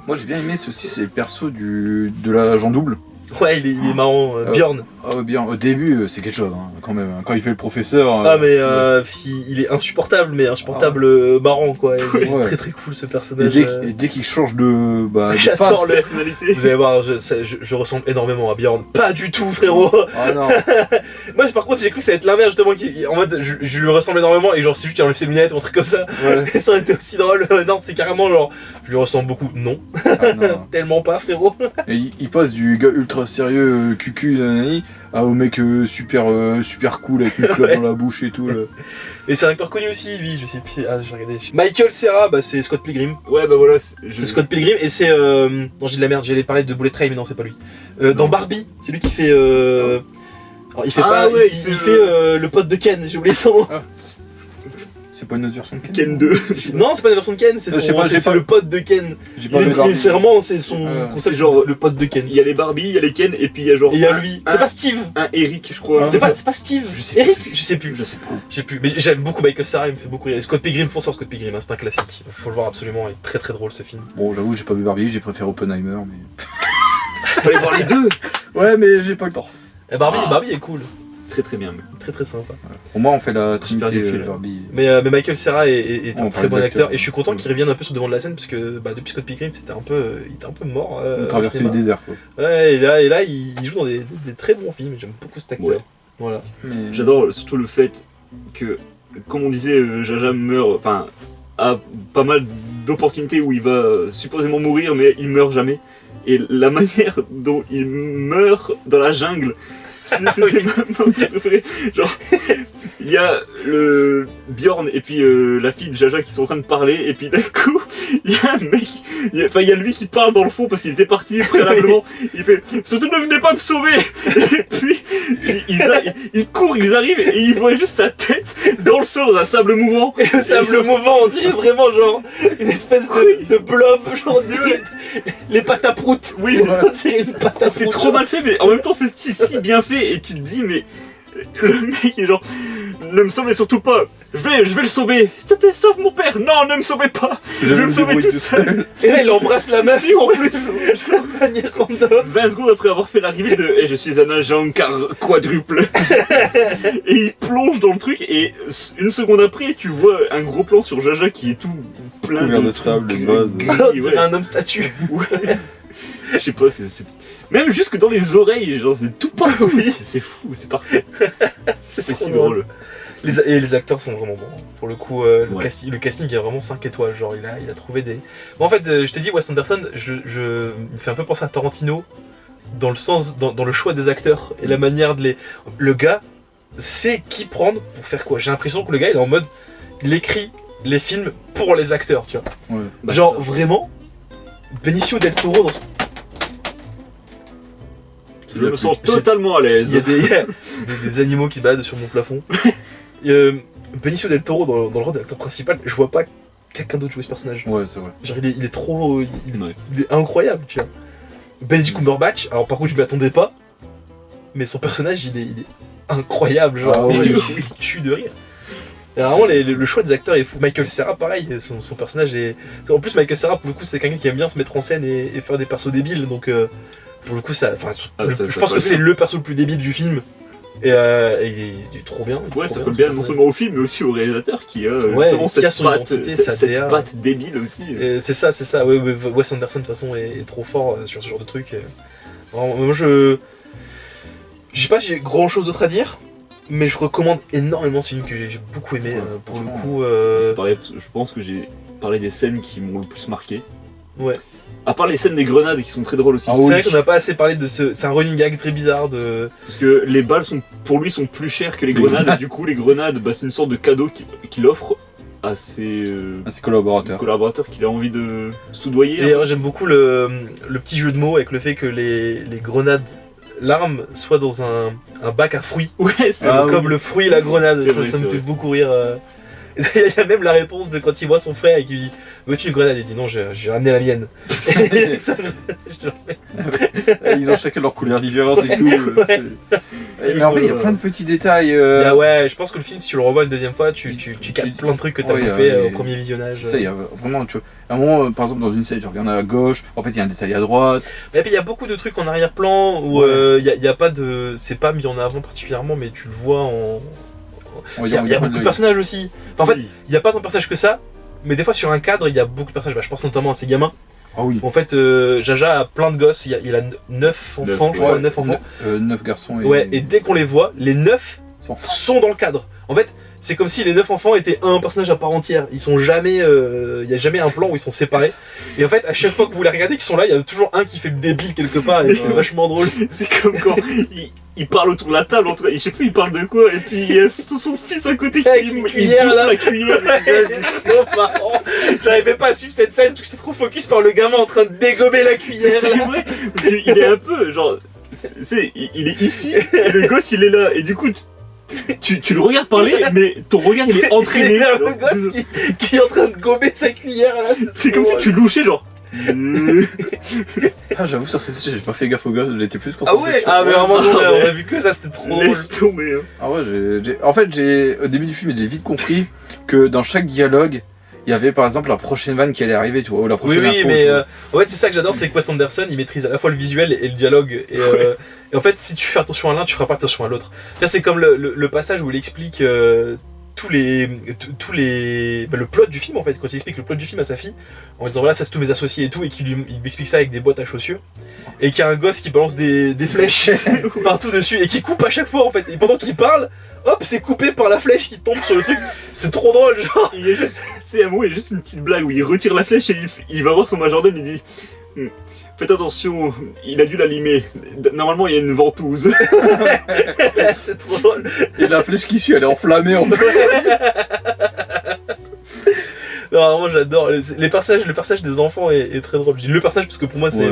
S3: Moi j'ai bien aimé ceci, c'est le perso de l'agent double.
S2: Ouais, il est marrant, Bjorn.
S3: Ah ouais, bien, au début c'est quelque chose, hein, quand même. Quand il fait le professeur.
S2: Ah, mais il est insupportable, mais insupportable marrant quoi. Il est
S3: Ouais.
S2: très très cool ce personnage.
S3: Et dès qu'il change de
S2: J'adore
S3: face.
S2: le-
S1: Personnalité.
S2: Vous allez voir, je ressemble énormément à Bjorn. Pas du tout, frérot.
S3: Ah non.
S2: Moi, par contre, j'ai cru que ça allait être l'inverse, justement. En mode, je lui ressemble énormément et genre, c'est juste qu'il enlève ses lunettes ou un truc comme ça.
S3: Ouais.
S2: Et ça aurait été aussi drôle. Non, c'est carrément genre, je lui ressemble beaucoup. Non,
S3: Ah, non.
S2: tellement pas, frérot.
S3: Et il passe du gars ultra sérieux, cucu, nanani, au mec super cool avec une clope
S2: Ouais.
S3: dans la bouche et tout. Là.
S2: Et c'est un acteur connu aussi, lui. Je sais plus. Ah, j'ai regardé. Michael Cera, bah, c'est Scott Pilgrim.
S1: Ouais, bah voilà.
S2: C'est Scott Pilgrim et c'est. Non, j'ai de la merde. J'allais parler de Bullet Train, mais non, c'est pas lui. Dans Barbie, c'est lui qui fait. Alors, il fait
S1: Ah
S2: pas.
S1: ouais,
S2: il fait le pote de Ken. J'ai oublié son nom.
S3: C'est pas une autre version de Ken.
S1: Ken 2.
S2: Non, c'est pas la version de Ken. C'est
S3: Je sais pas, j'ai
S2: c'est
S3: pas-
S2: le pote de Ken.
S3: J'ai pas vu
S2: C'est vraiment c'est son
S3: Ah,
S2: concept,
S1: c'est genre-
S2: le pote de Ken.
S1: Il y a les Barbie, il y a les Ken, et puis il y a genre.
S2: Et il y a lui. C'est
S1: un-
S2: pas Steve.
S1: Un Eric, je crois.
S2: C'est pas Steve.
S1: Je sais
S2: Eric. Je sais plus.
S1: Je sais pas.
S2: Je sais plus. Mais j'aime beaucoup Michael Cera. Il me fait beaucoup rire. Et Scott Pilgrim, faut savoir Scott Pilgrim. Hein, c'est un classique. Faut le voir absolument. Il est très très drôle ce film.
S3: Bon, j'avoue, j'ai pas vu Barbie, j'ai préféré Oppenheimer. Mais...
S1: Fallait voir les deux.
S3: Ouais, mais j'ai pas le temps.
S2: Et Barbie est cool.
S1: Très très bien.
S2: Très très sympa.
S3: Au moins, on fait la
S1: Super
S3: trinité
S1: bien fait, là.
S3: Barbie.
S2: Mais Michael Cera est un
S3: On
S2: très
S3: parle
S2: bon
S3: d'acteur.
S2: acteur. Et je suis content qu'il revienne un peu sur le devant de la scène parce que depuis Scott Pilgrim, il était un peu mort.
S3: On
S2: au
S3: traverse le
S2: cinéma.
S3: désert, quoi.
S2: Ouais, et là, il joue dans des très bons films. J'aime beaucoup cet acteur.
S1: Ouais.
S2: Voilà.
S3: Mais...
S1: J'adore surtout le fait que, comme on disait, Jaja meurt, enfin, a pas mal d'opportunités où il va supposément mourir, mais il meurt jamais. Et la manière dont il meurt dans la jungle, c'était ma préférée. Genre, il y a le Bjorn et puis la fille de Jaja qui sont en train de parler, et puis d'un coup, il y a un mec, il y a lui qui parle dans le fond parce qu'il était parti préalablement. Il fait surtout ne venez pas me sauver. Et puis ils courent, ils arrivent et ils voient juste sa tête dans le sol, dans un sable mouvant.
S2: Et le sable mouvant, on dirait vraiment genre une espèce de blob, genre on dirait les pâtes à prout.
S1: Oui,
S2: On dirait une pâte à
S1: c'est
S2: prout,
S1: trop
S2: genre.
S1: mal fait, mais en même temps c'est si bien fait et tu te dis mais le mec est genre ne me sauvez surtout pas, je vais le sauver, s'il te plaît sauve mon père, non ne me sauvez pas, je vais me sauver tout seul.
S2: Et là il embrasse la meuf en plus de manière random.
S1: 20 secondes après avoir fait l'arrivée de je suis un agent quadruple et il plonge dans le truc et une seconde après tu vois un gros plan sur Jaja qui est tout plein
S3: Couvert
S1: de
S3: de sable,
S1: trucs
S3: de base.
S1: gris,
S2: On dirait
S1: ouais.
S2: un homme statue.
S1: Ouais. Je sais pas, même jusque dans les oreilles, genre c'est tout partout.
S2: Oui.
S1: C'est fou, c'est parfait. C'est
S2: trop
S1: si
S2: drôle.
S1: drôle.
S2: Et les acteurs sont vraiment bons. Pour le coup, le
S1: Ouais.
S2: casting est vraiment 5 étoiles. Genre, il a trouvé des. Bon, en fait, je te dis, Wes Anderson, il me fait un peu penser à Tarantino dans le sens, dans le choix des acteurs et la manière de les. Le gars sait qui prendre pour faire quoi. J'ai l'impression que le gars, il est en mode. Il écrit les films pour les acteurs, tu vois.
S3: Ouais.
S1: Bah,
S2: genre,
S1: ça.
S2: vraiment, Benicio del Toro,
S1: Je me sens totalement à l'aise.
S2: il y a des animaux qui se baladent sur mon plafond. Benicio del Toro, dans le rôle de l'acteur principal, je vois pas quelqu'un d'autre jouer ce personnage.
S3: Ouais, c'est vrai.
S2: Genre, il est trop.
S1: Ouais.
S2: Il est incroyable, tu vois. Benedict Cumberbatch, alors par contre, je m'y attendais pas, mais son personnage, il est incroyable. Genre,
S3: Ah ouais.
S2: il tue de rire. Et vraiment, le choix des acteurs est fou. Michael Cera, pareil, son personnage est. En plus, Michael Cera, pour le coup, c'est quelqu'un qui aime bien se mettre en scène et faire des persos débiles, donc pour le coup, ça. Je pense que c'est le perso le plus débile du film. Et il est trop bien.
S1: Ouais, ça colle bien non seulement au film, mais aussi au réalisateur qui a justement
S2: qui a son
S1: cette
S2: identité, sa DA.
S1: patte débile aussi.
S2: C'est ça. Ouais, Wes Anderson, de toute façon, est trop fort sur ce genre de truc. Vraiment, moi, je sais pas, j'ai grand chose d'autre à dire. Mais je recommande énormément ce film que j'ai beaucoup aimé. Pour le coup.
S1: C'est pareil, je pense que j'ai parlé des scènes qui m'ont le plus marqué.
S2: Ouais.
S1: À part les scènes des grenades qui sont très drôles aussi.
S2: C'est vrai qu'on n'a pas assez parlé de ce. C'est un running gag très bizarre de.
S1: Parce que les balles pour lui sont plus chères que les grenades. Et du coup, les grenades, c'est une sorte de cadeau qu'il offre à ses collaborateurs qu'il a envie de soudoyer.
S2: Et j'aime beaucoup le petit jeu de mots avec le fait que les grenades. L'arme soit dans un bac à fruits.
S1: Ouais, c'est
S2: comme le fruit et la grenade. Ça me fait beaucoup rire. Il y a même la réponse de quand il voit son frère et qu'il lui dit veux-tu une grenade? Il dit non, j'ai ramené la mienne.
S3: Ils ont chacun leur couleur différente et tout. Mais en fait, il y a plein de petits détails.
S2: Ouais, je pense que le film, si tu le revois une deuxième fois, tu captes plein de trucs que t'as coupé au premier visionnage.
S3: Ça, il y a vraiment. À un moment, par exemple, dans une scène, je regarde à gauche, en fait, il y a un détail à droite.
S2: Et puis, il y a beaucoup de trucs en arrière-plan où il y a pas de. C'est pas mis en avant particulièrement, mais tu le vois en. Il y a beaucoup de personnages aussi. Enfin, en fait, il n'y a pas tant de personnages que ça, mais des fois sur un cadre, il y a beaucoup de personnages. Je pense notamment à ces gamins.
S3: Ah oui.
S2: En fait, Jaja a plein de gosses. Il a 9 enfants, je crois, 9 enfants.
S3: 9 garçons.
S2: Et dès qu'on les voit, les 9 sont dans le cadre. En fait, c'est comme si les 9 enfants étaient un personnage à part entière. Ils sont jamais. Il n'y a jamais un plan où ils sont séparés. Et en fait, à chaque fois que vous les regardez qu'ils sont là, il y a toujours un qui fait le débile quelque part. Et c'est vachement drôle.
S1: C'est comme quand il parle autour de la table, je sais plus il parle de quoi, et puis il y a son fils à côté qui
S2: il cuillère là.
S1: La cuillère.
S2: C'est trop marrant. J'arrivais pas à suivre cette scène parce que j'étais trop focus par le gamin en train de dégommer la cuillère.
S1: C'est vrai, parce qu'il est un peu genre. Il est ici, et le gosse il est là, et du coup tu le regardes parler, mais ton regard il est entraîné.
S2: Vers le gosse qui est en train de gommer sa cuillère là.
S1: C'est comme si tu louchais genre.
S3: J'avoue, sur cette scène, j'ai pas fait gaffe au gosse, j'étais plus
S2: concentré. Ah ouais. Ah mais vraiment on a vu que ça, c'était trop drôle.
S1: Laisse tomber.
S3: Ah ouais, en fait, au début du film, j'ai vite compris que dans chaque dialogue, il y avait par exemple la prochaine vanne qui allait arriver, tu vois, ou la prochaine info.
S2: Oui, mais en fait, c'est ça que j'adore, c'est que Wes Anderson, il maîtrise à la fois le visuel et le dialogue. Et en fait, si tu fais attention à l'un, tu feras pas attention à l'autre. C'est comme le passage où il explique le plot du film en fait, quand il explique le plot du film à sa fille en disant voilà ça c'est tous mes associés et tout, et qu'il lui explique ça avec des boîtes à chaussures et qu'il y a un gosse qui balance des flèches partout dessus et qui coupe à chaque fois en fait, et pendant qu'il parle hop c'est coupé par la flèche qui tombe sur le truc. C'est trop drôle genre.
S1: Il y a juste, c'est un moment, il y a juste une petite blague où il retire la flèche et il va voir son majordome, il dit faites attention, il a dû la limer. Normalement, il y a une ventouse.
S2: C'est trop drôle.
S3: Et la flèche qui suit, elle est enflammée en plus.
S2: Non, moi j'adore. Le personnage des enfants est très drôle. Je dis le personnage parce que pour moi c'est.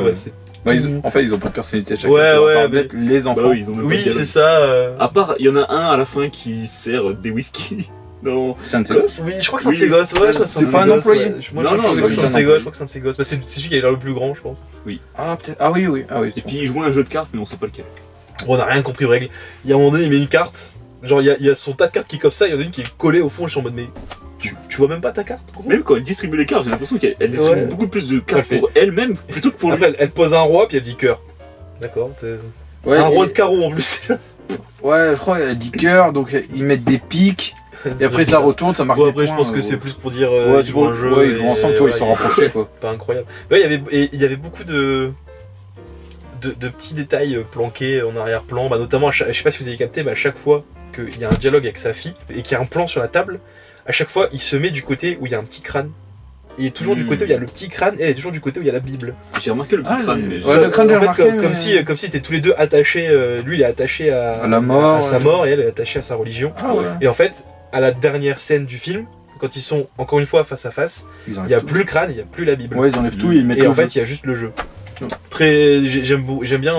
S3: En fait, ils ont pas de personnalité à chaque
S2: fois.
S3: Les enfants.
S2: Oui, c'est ça.
S1: À part, il y en a un à la fin qui sert des whisky. Non.
S3: C'est un de ses gosses.
S2: Oui, je crois que c'est un de ses gosses. Ouais,
S3: c'est pas un employé.
S2: Moi, je crois que c'est un de ses gosses. Je crois que c'est un de ses gosses. C'est celui qui a l'air le plus grand, je pense.
S1: Oui.
S3: Ah, peut-être. Ah oui.
S1: Et puis il joue à un jeu de cartes, mais on sait pas lequel.
S2: On n'a rien compris aux règles. Il y a un moment donné, il met une carte. Genre, il y a son tas de cartes qui est comme ça. Il y en a une qui est collée au fond. Je suis en mode, mais tu vois même pas ta carte, gros.
S1: Même quand elle distribue les cartes, j'ai l'impression qu'elle distribue beaucoup plus de cartes pour elle-même plutôt que pour lui.
S2: Après, elle pose un roi, puis elle dit cœur. D'accord. Un roi de carreau en plus.
S3: Ouais, je crois qu'elle dit cœur, donc ils mettent des pics. Et après ça retourne, ça marque des points.
S2: Après je pense que c'est plus pour dire
S3: ils jouent un jeu. Ouais, ils jouent ensemble, tu vois, ils sont rapprochés quoi.
S2: Pas incroyable. Ouais, il y avait beaucoup de petits détails planqués en arrière-plan, notamment, je sais pas si vous avez capté, mais à chaque fois qu'il y a un dialogue avec sa fille et qu'il y a un plan sur la table, à chaque fois il se met du côté où il y a un petit crâne. Il est toujours du côté où il y a le petit crâne et elle est toujours du côté où il y a la Bible.
S1: J'ai remarqué le petit crâne. Mais
S3: le crâne,
S2: en fait, comme si ils étaient tous les deux attachés. Lui il est attaché à
S3: la mort,
S2: à sa mort, et elle est attachée à sa religion.
S3: Ah ouais.
S2: Et en fait, à la dernière scène du film, quand ils sont encore une fois face à face, il n'y a plus le crâne, il n'y a plus la Bible.
S3: Ouais, ils enlèvent tout et ils mettent
S2: et en fait, il y a juste le jeu. J'aime bien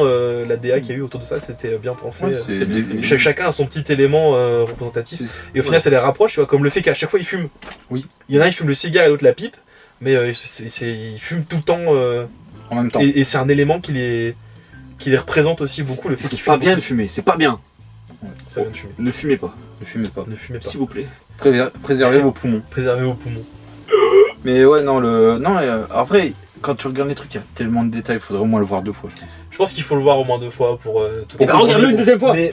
S2: la DA qu'il y a eu autour de ça, c'était bien pensé.
S3: Ouais,
S2: chacun a son petit élément représentatif. Et au final, ça les rapproche, tu vois, comme le fait qu'à chaque fois ils fument.
S3: Oui.
S2: Il y en a, ils fument le cigare et l'autre la pipe, mais ils fument tout le temps.
S3: En même temps.
S2: Et c'est un élément qui les représente aussi beaucoup, le fait
S1: c'est pas bien de fumer, c'est pas bien.
S2: C'est pas bien de fumer.
S1: Ne fumez pas,
S3: Ne fumez pas.
S2: Ne fumez pas.
S1: s'il vous plaît.
S3: Préservez vos poumons.
S2: Préservez vos poumons.
S3: Mais ouais, non, après, quand tu regardes les trucs, il y a tellement de détails, il faudrait au moins le voir 2 fois, je pense.
S2: Je pense qu'il faut le voir au moins 2 fois pour tout
S1: Et bah
S2: comprendre.
S1: regarde-le une deuxième fois.
S2: Mais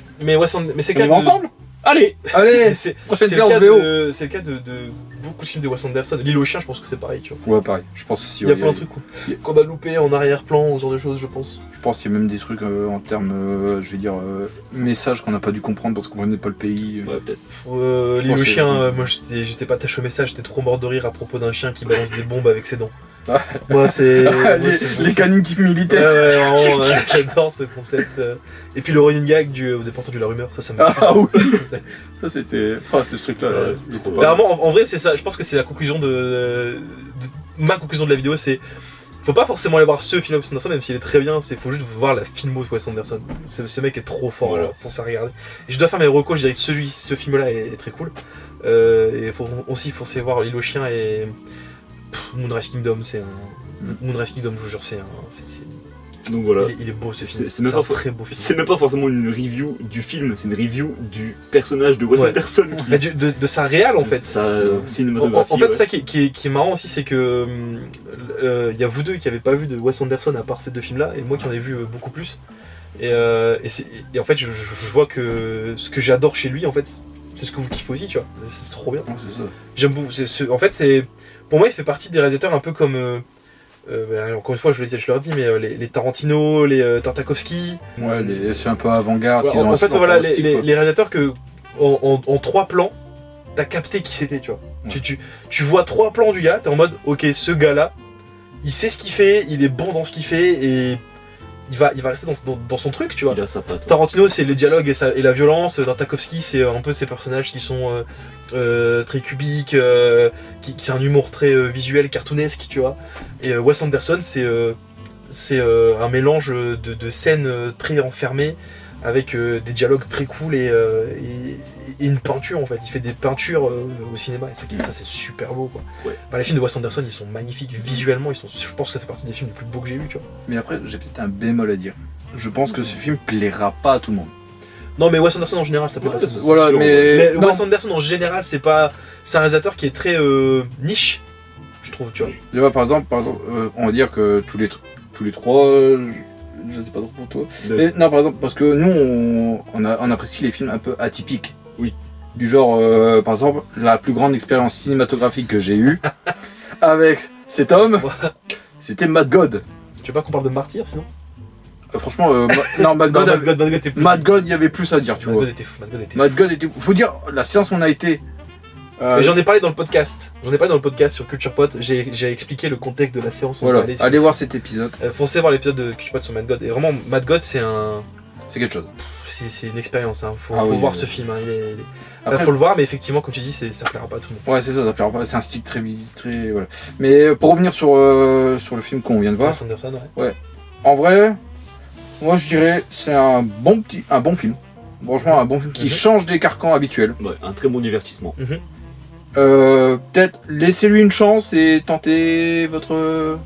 S2: c'est le
S3: On
S2: cas
S3: va
S2: de...
S3: ensemble
S1: Allez.
S3: Allez,
S2: C'est
S3: prochaine
S2: le
S3: séance
S2: cas
S3: VO.
S2: c'est le cas de beaucoup de films de Wes Anderson. L'île aux chiens, je pense que c'est pareil, tu vois.
S3: Ouais, pareil, je pense aussi.
S2: Il y a
S3: ouais,
S2: plein de trucs qu'on a loupé en arrière-plan, ce genre de choses, je pense.
S3: Je pense qu'il y a même des trucs en termes, je vais dire, messages qu'on n'a pas dû comprendre parce qu'on connaît pas le pays.
S1: Ouais, peut-être.
S2: L'île
S3: pense
S2: aux
S3: que-
S2: chiens, moi j'étais pas attaché au message, j'étais trop mort de rire à propos d'un chien qui balance des bombes avec ses dents.
S3: Ah.
S2: Moi c'est.
S3: les canines type militaire.
S2: Ouais, vraiment, j'adore ce concept. Et puis le running gag du vous avez pas entendu la rumeur, ça m'a tué.
S3: Ah oui. Ça c'était. Ah, ce truc-là.
S1: Ouais,
S3: là,
S1: c'est
S3: il était
S1: trop
S3: pas-
S2: Mais vraiment, en vrai, c'est ça. Je pense que c'est la conclusion ma conclusion de la vidéo, c'est. Faut pas forcément aller voir ce film de Wes Anderson, même s'il est très bien, faut juste voir la filmo de Wes Anderson. Ce mec est trop fort,
S1: Voilà.
S2: foncez à regarder. Et je dois faire mes recos, je dirais que ce film-là est très cool. Et il faut aussi foncer voir L'île aux chiens et Moonrise Kingdom, Moonrise Kingdom, je vous jure,
S1: Donc voilà.
S2: il est beau ce film.
S1: C'est même
S2: un
S1: pas
S2: très beau film.
S1: C'est même pas forcément une review du film, c'est une review du personnage de Wes
S2: Ouais.
S1: Anderson qui
S2: Mais de sa réal en fait.
S1: sa cinématographie.
S2: En fait,
S1: ouais.
S2: ça qui est marrant aussi, c'est que il y a vous deux qui n'avez pas vu de Wes Anderson à part ces 2 films-là, et moi qui en ai vu beaucoup plus. Et en fait, je vois que ce que j'adore chez lui, en fait, c'est ce que vous kiffez aussi, tu vois. C'est trop bien.
S3: Ouais, c'est ça.
S2: J'aime beaucoup. En fait, pour moi, il fait partie des réalisateurs un peu comme. Encore une fois, je le dis, mais les Tarantino, les Tartakovsky.
S3: Ouais, c'est un peu avant-garde.
S2: Ouais,
S3: qu'ils ont
S2: en
S3: un
S2: fait,
S3: sport
S2: voilà,
S3: artistique, quoi.
S2: les réalisateurs que en 3 plans, t'as capté qui c'était, tu vois.
S3: Ouais.
S2: Tu vois 3 plans du gars, t'es en mode, ok, ce gars-là, il sait ce qu'il fait, il est bon dans ce qu'il fait, et il va rester dans son truc, tu vois.
S1: Il a sa patte.
S2: Tarantino, c'est les dialogues et la violence. Tartakovsky, c'est un peu ces personnages qui sont très cubiques, c'est un humour très visuel, cartoonesque, tu vois. Et Wes Anderson, c'est un mélange de scènes très enfermées avec des dialogues très cool et une peinture en fait. Il fait des peintures au cinéma et ça c'est super beau quoi.
S1: Ouais.
S2: Bah, les films de Wes Anderson ils sont magnifiques visuellement, je pense que ça fait partie des films les plus beaux que j'ai vus, tu vois.
S3: Mais après, j'ai peut-être un bémol à dire. Je pense que ce film plaira pas à tout le monde.
S2: Non mais Wes Anderson en général ça plaît
S1: Ouais,
S2: pas.
S1: c'est
S3: Voilà,
S1: sûr,
S3: mais.
S2: Mais
S3: non.
S2: Wes Anderson en général c'est un réalisateur qui est très niche, je trouve, tu vois.
S3: Tu vois, par exemple, on va dire que tous les 3, je sais pas trop pour toi. Mais non, par exemple, parce que nous, on apprécie les films un peu atypiques.
S1: Oui.
S3: Du genre, par exemple, la plus grande expérience cinématographique que j'ai eue avec cet homme, c'était Mad God.
S2: Tu veux pas qu'on parle de Martyr sinon?
S3: Franchement, non, Mad
S2: Non,
S3: God,
S2: était plus.
S3: Mad God, il y avait plus à dire, tu
S2: Mad
S3: vois.
S2: God était fou, Mad God était
S3: Mad
S2: fou.
S3: God était. Faut dire, la séance où on a été.
S2: Mais j'en ai parlé dans le podcast. Sur Culture Pot. J'ai expliqué le contexte de la séance. où on
S3: Voilà,
S2: est allé,
S3: allez
S2: c'était
S3: voir
S2: fou.
S3: cet épisode,
S2: Foncez voir l'épisode de Culture Pot sur Mad God. Et vraiment, Mad God, c'est
S3: c'est quelque chose.
S2: une expérience. Hein. Faut
S3: Ah oui,
S2: voir
S3: oui.
S2: ce film. Hein.
S3: Après-
S2: Faut le voir, mais effectivement, comme tu dis, ça plaira pas à tout le monde.
S3: Ouais, c'est ça plaira pas. C'est un style très voilà. Mais pour revenir sur le film qu'on vient de voir,
S2: Wes Anderson, ouais.
S3: en vrai, moi je dirais c'est un bon film. Franchement, un bon film qui
S2: Mhm.
S3: change des carcans habituels.
S1: Ouais, un très bon divertissement.
S3: Peut-être laissez-lui une chance et tentez votre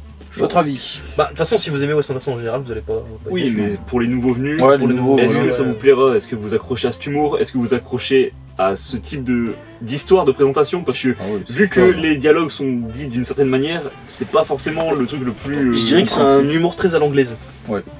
S3: avis.
S2: Bah, de toute façon, si vous aimez Wes Anderson en général, vous allez pas.
S1: Oui,
S3: sûr.
S1: mais pour les nouveaux venus,
S3: Ouais,
S2: pour
S3: les
S2: les
S3: nouveaux.
S1: est-ce
S2: voilà.
S1: que ça vous plaira? Est-ce que vous accrochez à cet humour? Est-ce que vous accrochez à ce type d'histoire de présentation? Parce que vu que les dialogues sont dits d'une certaine manière, c'est pas forcément le truc le plus.
S2: Je dirais que c'est un humour très à l'anglaise.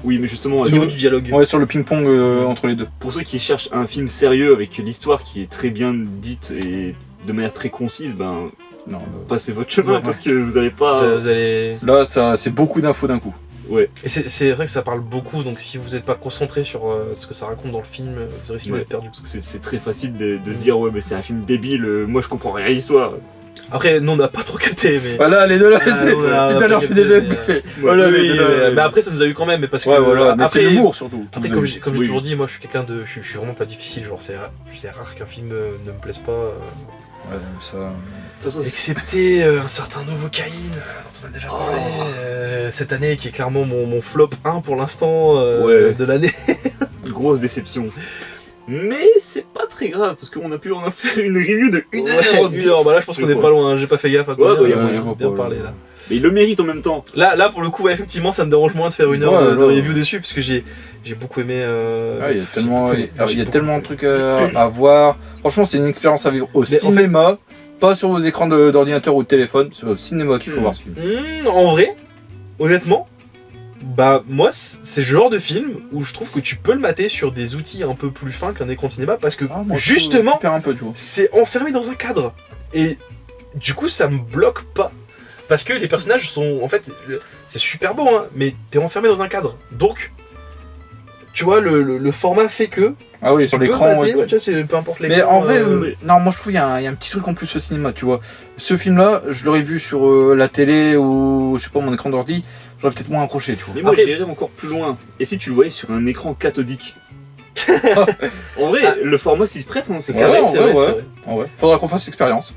S1: Oui, mais justement,
S2: Au niveau du dialogue.
S3: Ouais, sur le ping-pong entre les deux.
S1: pour ceux qui cherchent un film sérieux avec l'histoire qui est très bien dite et de manière très concise, ben
S3: Non,
S1: passez votre chemin
S2: Ouais.
S1: parce que vous allez pas.
S2: Vous allez.
S3: là, ça, c'est beaucoup d'infos d'un coup.
S1: Ouais.
S2: Et c'est vrai que ça parle beaucoup, donc si vous n'êtes pas concentré sur ce que ça raconte dans le film, vous risquez
S1: Ouais.
S2: d'être perdu.
S1: Parce que c'est très facile de se dire ouais mais c'est un film débile, moi je comprends rien à l'histoire.
S2: Après, nous on n'a pas trop capté, mais.
S3: Voilà, les deux là,
S2: Ah,
S3: c'est.
S2: on a
S3: Tout à
S2: pas
S3: l'heure, je fais
S2: capté,
S3: des
S2: mais,
S3: mais voilà,
S2: Oui,
S3: les deux là.
S2: mais après ça nous a eu quand même, mais parce que.
S3: Ouais, voilà, mais
S2: après,
S3: c'est l'humour surtout.
S2: Après, comme j'ai
S1: Oui.
S2: toujours dit, moi je suis quelqu'un de. Je suis vraiment pas difficile, genre c'est rare qu'un film ne me plaise pas.
S3: Ouais, ça.
S1: De toute façon, c'est
S2: Excepté un certain nouveau Caïn, dont on a déjà parlé cette année, qui est clairement mon flop 1 pour l'instant
S1: Ouais.
S2: de l'année.
S1: une grosse déception. Mais c'est pas très grave parce qu'on a pu en faire une review de 1 heure.
S2: Une heure, bah là je pense qu'on est pas loin, hein, j'ai pas fait gaffe à quoi.
S1: Ouais, bah, y a
S2: je
S3: moyen,
S2: vais bien
S3: pas
S2: parler
S3: loin.
S2: là.
S1: Mais il le mérite en même temps.
S2: Là pour le coup, ouais, effectivement, ça me dérange moins de faire une heure
S3: Ouais,
S2: de
S3: ouais.
S2: review dessus parce que j'ai beaucoup aimé.
S3: Il y a tellement,
S2: j'ai beaucoup aimé.
S3: tellement de trucs à voir. Franchement, c'est une expérience à vivre au
S2: Mais en
S3: cinéma, pas sur vos écrans d'ordinateur ou de téléphone. C'est au cinéma qu'il faut voir ce film.
S2: En vrai, honnêtement, bah moi c'est le genre de film où je trouve que tu peux le mater sur des outils un peu plus fins qu'un écran de cinéma parce que
S3: Moi, je
S2: justement
S3: trouve, tu perds un peu, tu vois.
S2: c'est enfermé dans un cadre et du coup ça me bloque pas parce que les personnages sont en fait c'est super beau hein, mais t'es enfermé dans un cadre donc tu vois le format fait que
S3: Ah oui,
S2: tu
S3: sur
S2: peux
S3: l'écran.
S2: mater,
S3: ouais.
S2: ouais, tu vois, c'est peu importe l'écran.
S3: Mais en vrai,
S1: ouais.
S3: non, moi je trouve qu'il y a un petit truc en plus au cinéma, tu vois. Ce film-là, je l'aurais vu sur la télé ou, je sais pas, mon écran d'ordi, j'aurais peut-être moins accroché, tu vois.
S1: Mais moi,
S2: Après-
S1: j'irais encore plus loin. Et si tu le voyais sur un écran cathodique? En vrai, le format s'y prête, hein, c'est
S2: C'est
S3: Ouais,
S2: vrai,
S3: en
S2: c'est
S3: vrai,
S2: vrai,
S3: ouais.
S2: c'est vrai.
S3: Ah ouais. Faudra qu'on fasse l'expérience.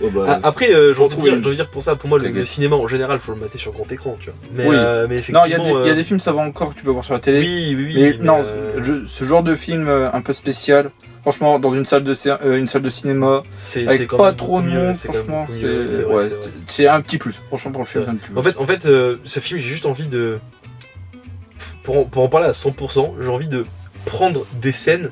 S1: Oh, bah,
S2: Après, j'ai envie
S1: trouver une.
S2: de dire pour ça, pour moi, le
S3: T'inquiète.
S2: cinéma en général, faut le mater sur grand écran, tu vois. Mais,
S3: Oui.
S2: mais
S3: Non,
S2: effectivement.
S3: il y a des films, ça va encore, que tu peux voir sur la télé.
S2: Oui.
S3: Mais non,
S2: euh,
S3: ce genre de film un peu spécial, franchement, dans une salle de cinéma,
S2: c'est
S3: avec
S2: quand
S3: pas
S2: même
S3: trop de
S2: beaucoup mieux,
S3: monde,
S2: c'est quand même
S3: franchement,
S2: beaucoup mieux,
S3: c'est
S2: vrai,
S3: ouais,
S2: c'est vrai.
S3: c'est un petit plus. Franchement, pour le film,
S2: C'est
S3: c'est un petit plus.
S2: En fait, ce film, j'ai juste envie de. Pour en parler à 100%, j'ai envie de prendre des scènes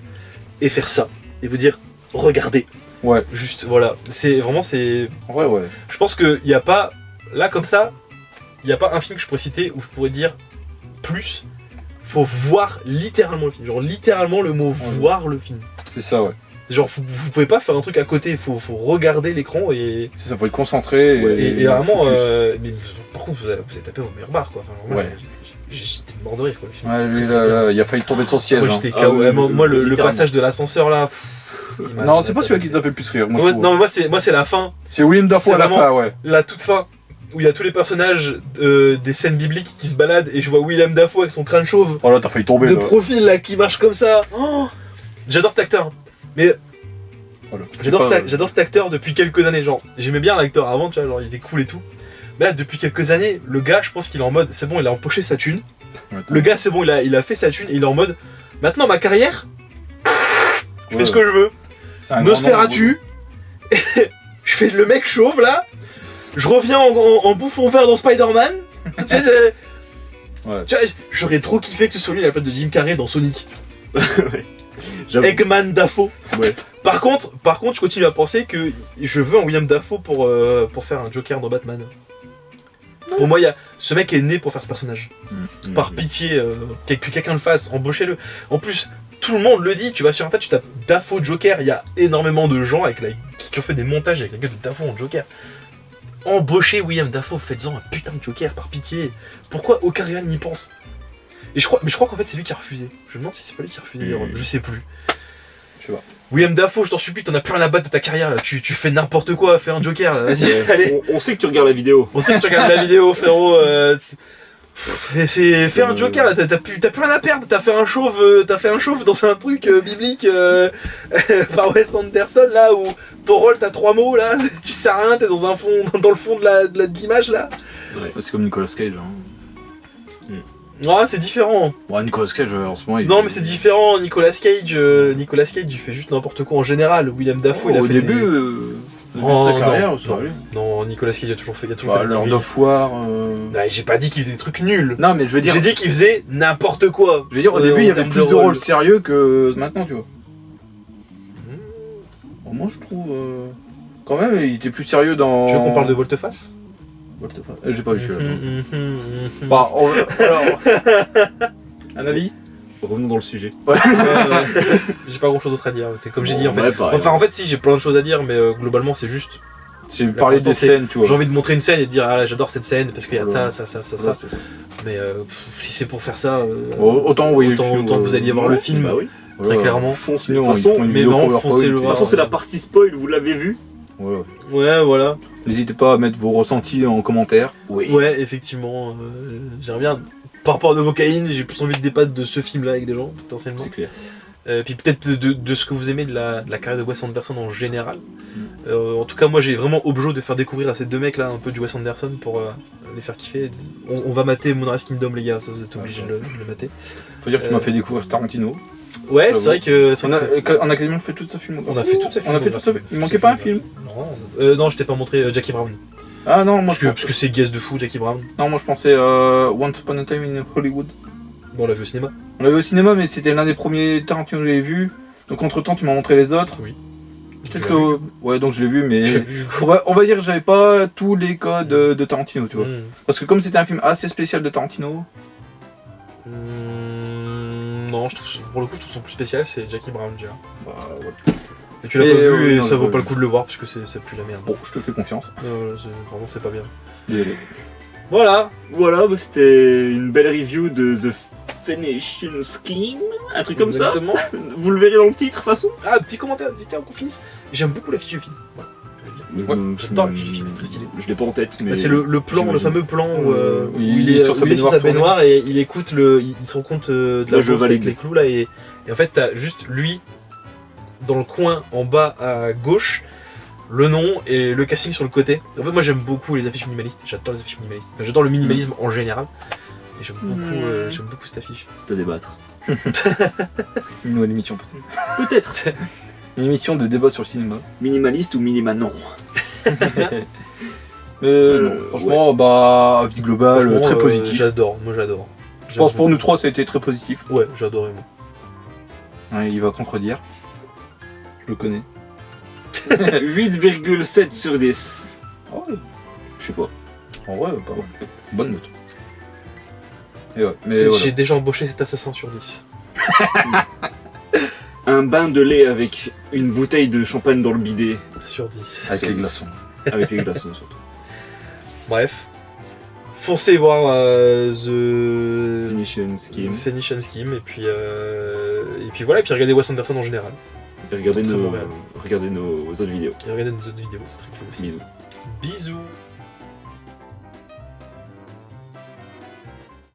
S2: et faire ça. Et vous dire, regardez.
S3: Ouais.
S2: Juste, voilà. C'est vraiment, c'est.
S3: En vrai, ouais.
S2: Je pense qu'il n'y a pas. Là, comme ça, il n'y a pas un film que je pourrais citer où je pourrais dire plus. Faut voir littéralement le film. Genre, littéralement, le mot voir le film.
S3: C'est ça, ouais.
S2: Genre, vous pouvez pas faire un truc à côté. Faut regarder l'écran et.
S3: C'est ça, faut être concentré.
S2: Et vraiment,
S3: focus.
S2: Mais par contre, vous avez tapé vos meilleures barres, quoi. Enfin, vraiment,
S3: Ouais.
S2: j'étais mort de rire, quoi, le film.
S3: Ouais, lui,
S2: Très, très bien.
S3: là, il a failli tomber de son siège.
S2: Moi,
S3: hein.
S2: j'étais
S1: Ah
S2: KO.
S1: oui,
S2: Moi, le
S1: littéralement.
S2: passage de l'ascenseur, là. il m'a-
S3: Non,
S2: il
S3: c'est
S2: m'a
S3: pas celui
S2: tapé.
S3: qui t'a fait le plus rire. Moi, je
S2: Ouais,
S3: trouve.
S2: non, mais moi, c'est la fin.
S3: C'est William Dafoe
S2: c'est
S3: à la
S2: vraiment-
S3: fin, ouais.
S2: La toute fin. Où il y a tous les personnages des scènes bibliques qui se baladent et je vois William Dafoe avec son crâne chauve
S3: Oh là, t'as failli tomber.
S2: de
S3: là.
S2: profil là qui marche comme ça. Oh, j'adore cet acteur. Mais
S3: Voilà.
S2: j'adore cet acteur depuis quelques années. Genre, j'aimais bien l'acteur avant, tu vois, genre il était cool et tout. Mais là, depuis quelques années, le gars, je pense qu'il est en mode, c'est bon, il a empoché sa thune.
S3: Ouais,
S2: Le gars, c'est bon, il a fait sa thune et il est en mode, maintenant ma carrière, je fais ce
S3: ouais.
S2: que je veux.
S3: C'est un grand
S2: Nosferatu, je fais le mec chauve là, je reviens en bouffon vert dans Spider-Man. Tu sais,
S3: Ouais.
S2: tu vois, j'aurais trop kiffé que ce soit lui à la place de Jim Carrey dans Sonic.
S1: j'avoue.
S2: Eggman Dafoe.
S1: Ouais.
S2: Par contre, je continue à penser que je veux un William Dafoe pour faire un Joker dans Batman. Pour moi, ce mec est né pour faire ce personnage. Par pitié, que quelqu'un le fasse, embauchez-le. En plus, tout le monde le dit, tu vas sur Internet, tu tapes Dafoe Joker, il y a énormément de gens qui ont fait des montages avec la gueule de Dafoe en Joker. Embauchez William Dafoe, faites-en un putain de Joker, par pitié. Pourquoi aucun réel n'y pense? Mais je crois qu'en fait c'est lui qui a refusé. Je me demande si c'est pas lui qui a refusé les rôles, je sais plus.
S3: Je sais pas.
S2: William Dafoe, je t'en supplie, t'en as plus rien à battre de ta carrière là, tu fais n'importe quoi, fais un Joker là, vas-y, allez.
S1: On sait que tu regardes la vidéo.
S2: On sait que tu regardes la vidéo, frérot. Fais un Joker là, t'as plus rien à perdre. T'as fait un chauve dans un truc biblique par Wes Anderson là où ton rôle t'as 3 mots là, tu sais à rien, t'es dans le fond de l'image là.
S3: C'est comme Nicolas Cage. Hein.
S2: Ah, c'est différent.
S3: Ouais, Nicolas Cage en ce moment.
S2: Non mais c'est différent. Nicolas Cage, il fait juste n'importe quoi en général. William Dafoe, il a
S3: au
S2: fait
S3: début,
S2: des...
S3: de
S2: Oh,
S3: sa carrière,
S2: non,
S3: ça allait.
S2: Non, Nicolas Cage a toujours fait des
S3: Bah,
S2: dingueries.
S3: Lord of War.
S2: Ouais, j'ai pas dit qu'il faisait des trucs nuls.
S3: Non, mais je veux dire.
S2: J'ai dit qu'il faisait n'importe quoi.
S3: Je veux dire, au
S2: En
S3: début, il y avait
S2: termes
S3: plus de
S2: rôle.
S3: rôles sérieux que maintenant, tu vois. Bon, moi, je trouve. Quand même, il était plus sérieux dans.
S2: Tu veux qu'on parle de Volte-Face?
S3: J'ai pas vu celui-là.
S2: Mhm.
S3: Bah, alors. Un avis?
S1: Revenons dans le sujet.
S2: J'ai pas grand chose d'autre à dire, c'est comme j'ai dit en fait.
S1: Ouais, pareil.
S2: Enfin en fait si j'ai plein de choses à dire mais globalement c'est juste
S3: C'est parler des
S2: L'important, c'est-
S3: scènes, tu vois.
S2: j'ai envie de montrer une scène et de dire ah j'adore cette scène parce qu'il y a
S3: Voilà.
S2: ça.
S3: Voilà, c'est ça.
S2: Mais si c'est pour faire ça,
S3: Autant envoyer le film.
S2: autant vous alliez voir le film
S1: Bah oui.
S2: très clairement.
S1: Foncez.
S3: Sinon,
S1: De toute
S3: ils
S1: façon,
S3: font une
S2: mais
S3: vidéo
S2: non,
S3: PowerPoint,
S2: foncez le
S3: puis-
S1: de
S2: voir.
S1: toute façon, c'est la partie spoil, vous l'avez vu.
S3: Voilà.
S2: Ouais voilà.
S3: N'hésitez pas à mettre vos ressentis en commentaire.
S1: Oui.
S2: Ouais effectivement j'aimerais bien. Par rapport à Novocaine, j'ai plus envie de débattre de ce film là avec des gens potentiellement.
S1: C'est clair.
S2: Puis peut-être de ce que vous aimez de la carrière de Wes Anderson en général. En tout cas, moi j'ai vraiment objo de faire découvrir à ces deux mecs là un peu du Wes Anderson pour les faire kiffer. On va mater Moonrise Kingdom, les gars, ça vous êtes obligés de le mater.
S3: Faut dire que tu m'as fait découvrir Tarantino.
S2: Ouais,
S3: J'avoue.
S2: c'est vrai que.
S3: On a quasiment fait toute sa film.
S2: On a fait toute sa
S3: On a fait toute sa film. Il manquait pas un film.
S2: Non, je t'ai pas montré Jackie Brown.
S3: Ah non, moi
S2: Parce que c'est guest de fou, Jackie Brown.
S3: Non, moi je pensais Once Upon a Time in Hollywood.
S2: Bon, on l'a vu au cinéma.
S3: On l'a vu au cinéma, mais c'était l'un des premiers Tarantino que j'avais vu. Donc entre temps, tu m'as montré les autres.
S2: Oui.
S3: Peut-être que. Ouais, donc je l'ai vu, mais.
S2: Tu l'as vu.
S3: On va dire que j'avais pas tous les codes de Tarantino, tu vois.
S2: Hmm.
S3: Parce que comme c'était un film assez spécial de Tarantino.
S2: Non, je trouve, pour le coup, je trouve son plus spécial, c'est Jackie Brown déjà.
S3: Bah ouais.
S2: Et tu l'as
S3: Et
S2: pas vu et
S3: non,
S2: ça vaut
S3: ouais.
S2: pas le coup de le voir parce que ça pue la merde.
S3: Bon, je te fais confiance.
S2: Vraiment, c'est pas bien.
S3: Désolé.
S2: Voilà.
S1: Voilà, bah, c'était une belle review de The Finishing Scheme, un truc comme ça.
S2: Exactement.
S1: Vous le verrez dans le titre, de toute façon.
S2: Ah, petit commentaire, vite avant qu'on finisse. J'aime beaucoup l'affiche du film. Voilà, je veux dire.
S3: Ouais,
S2: j'adore l'affiche du film, très stylé.
S1: Je l'ai pas en tête, mais.
S2: Bah, c'est le plan, le
S1: j'imagine.
S2: fameux plan où,
S3: il est sur sa
S2: baignoire et il écoute il se rend compte de la
S1: Là, je
S2: bourse avec
S1: valide.
S2: les clous là et en fait t'as juste lui dans le coin en bas à gauche, le nom et le casting sur le côté. En fait moi j'aime beaucoup les affiches minimalistes, j'adore les affiches minimalistes. Enfin, j'adore le minimalisme en général et j'aime beaucoup cette affiche.
S1: C'est à débattre.
S3: Une nouvelle émission peut-être.
S1: Peut-être.
S3: Une émission de débat sur le cinéma.
S1: Minimaliste ou minima non.
S3: Non, franchement, bah, avis global,
S2: Franchement,
S3: très positif.
S2: J'adore, moi j'adore.
S3: Je pense pour nous trois, ça a été très positif.
S2: Ouais, j'adore moi.
S3: Ouais, il va contredire. Je le connais.
S1: 8,7 sur 10.
S3: Ah ouais.
S1: Je sais pas.
S3: En vrai, pas mal. Bonne note. Et ouais, mais
S2: J'ai
S3: voilà.
S2: déjà embauché cet assassin sur 10.
S1: Un bain de lait avec une bouteille de champagne dans le bidet.
S2: Sur 10.
S3: Avec les glaçons.
S1: Avec les glaçons surtout.
S2: Bref. Foncez voir The
S1: Finishing Scheme.
S2: Finishing Scheme et puis voilà, et puis regardez Wes Anderson en général.
S1: Et regardez
S2: Très
S1: nos,
S2: bon réel.
S1: regardez nos autres vidéos.
S2: Et regardez nos autres vidéos, c'est très cool aussi.
S1: Bisous.
S2: Bisous.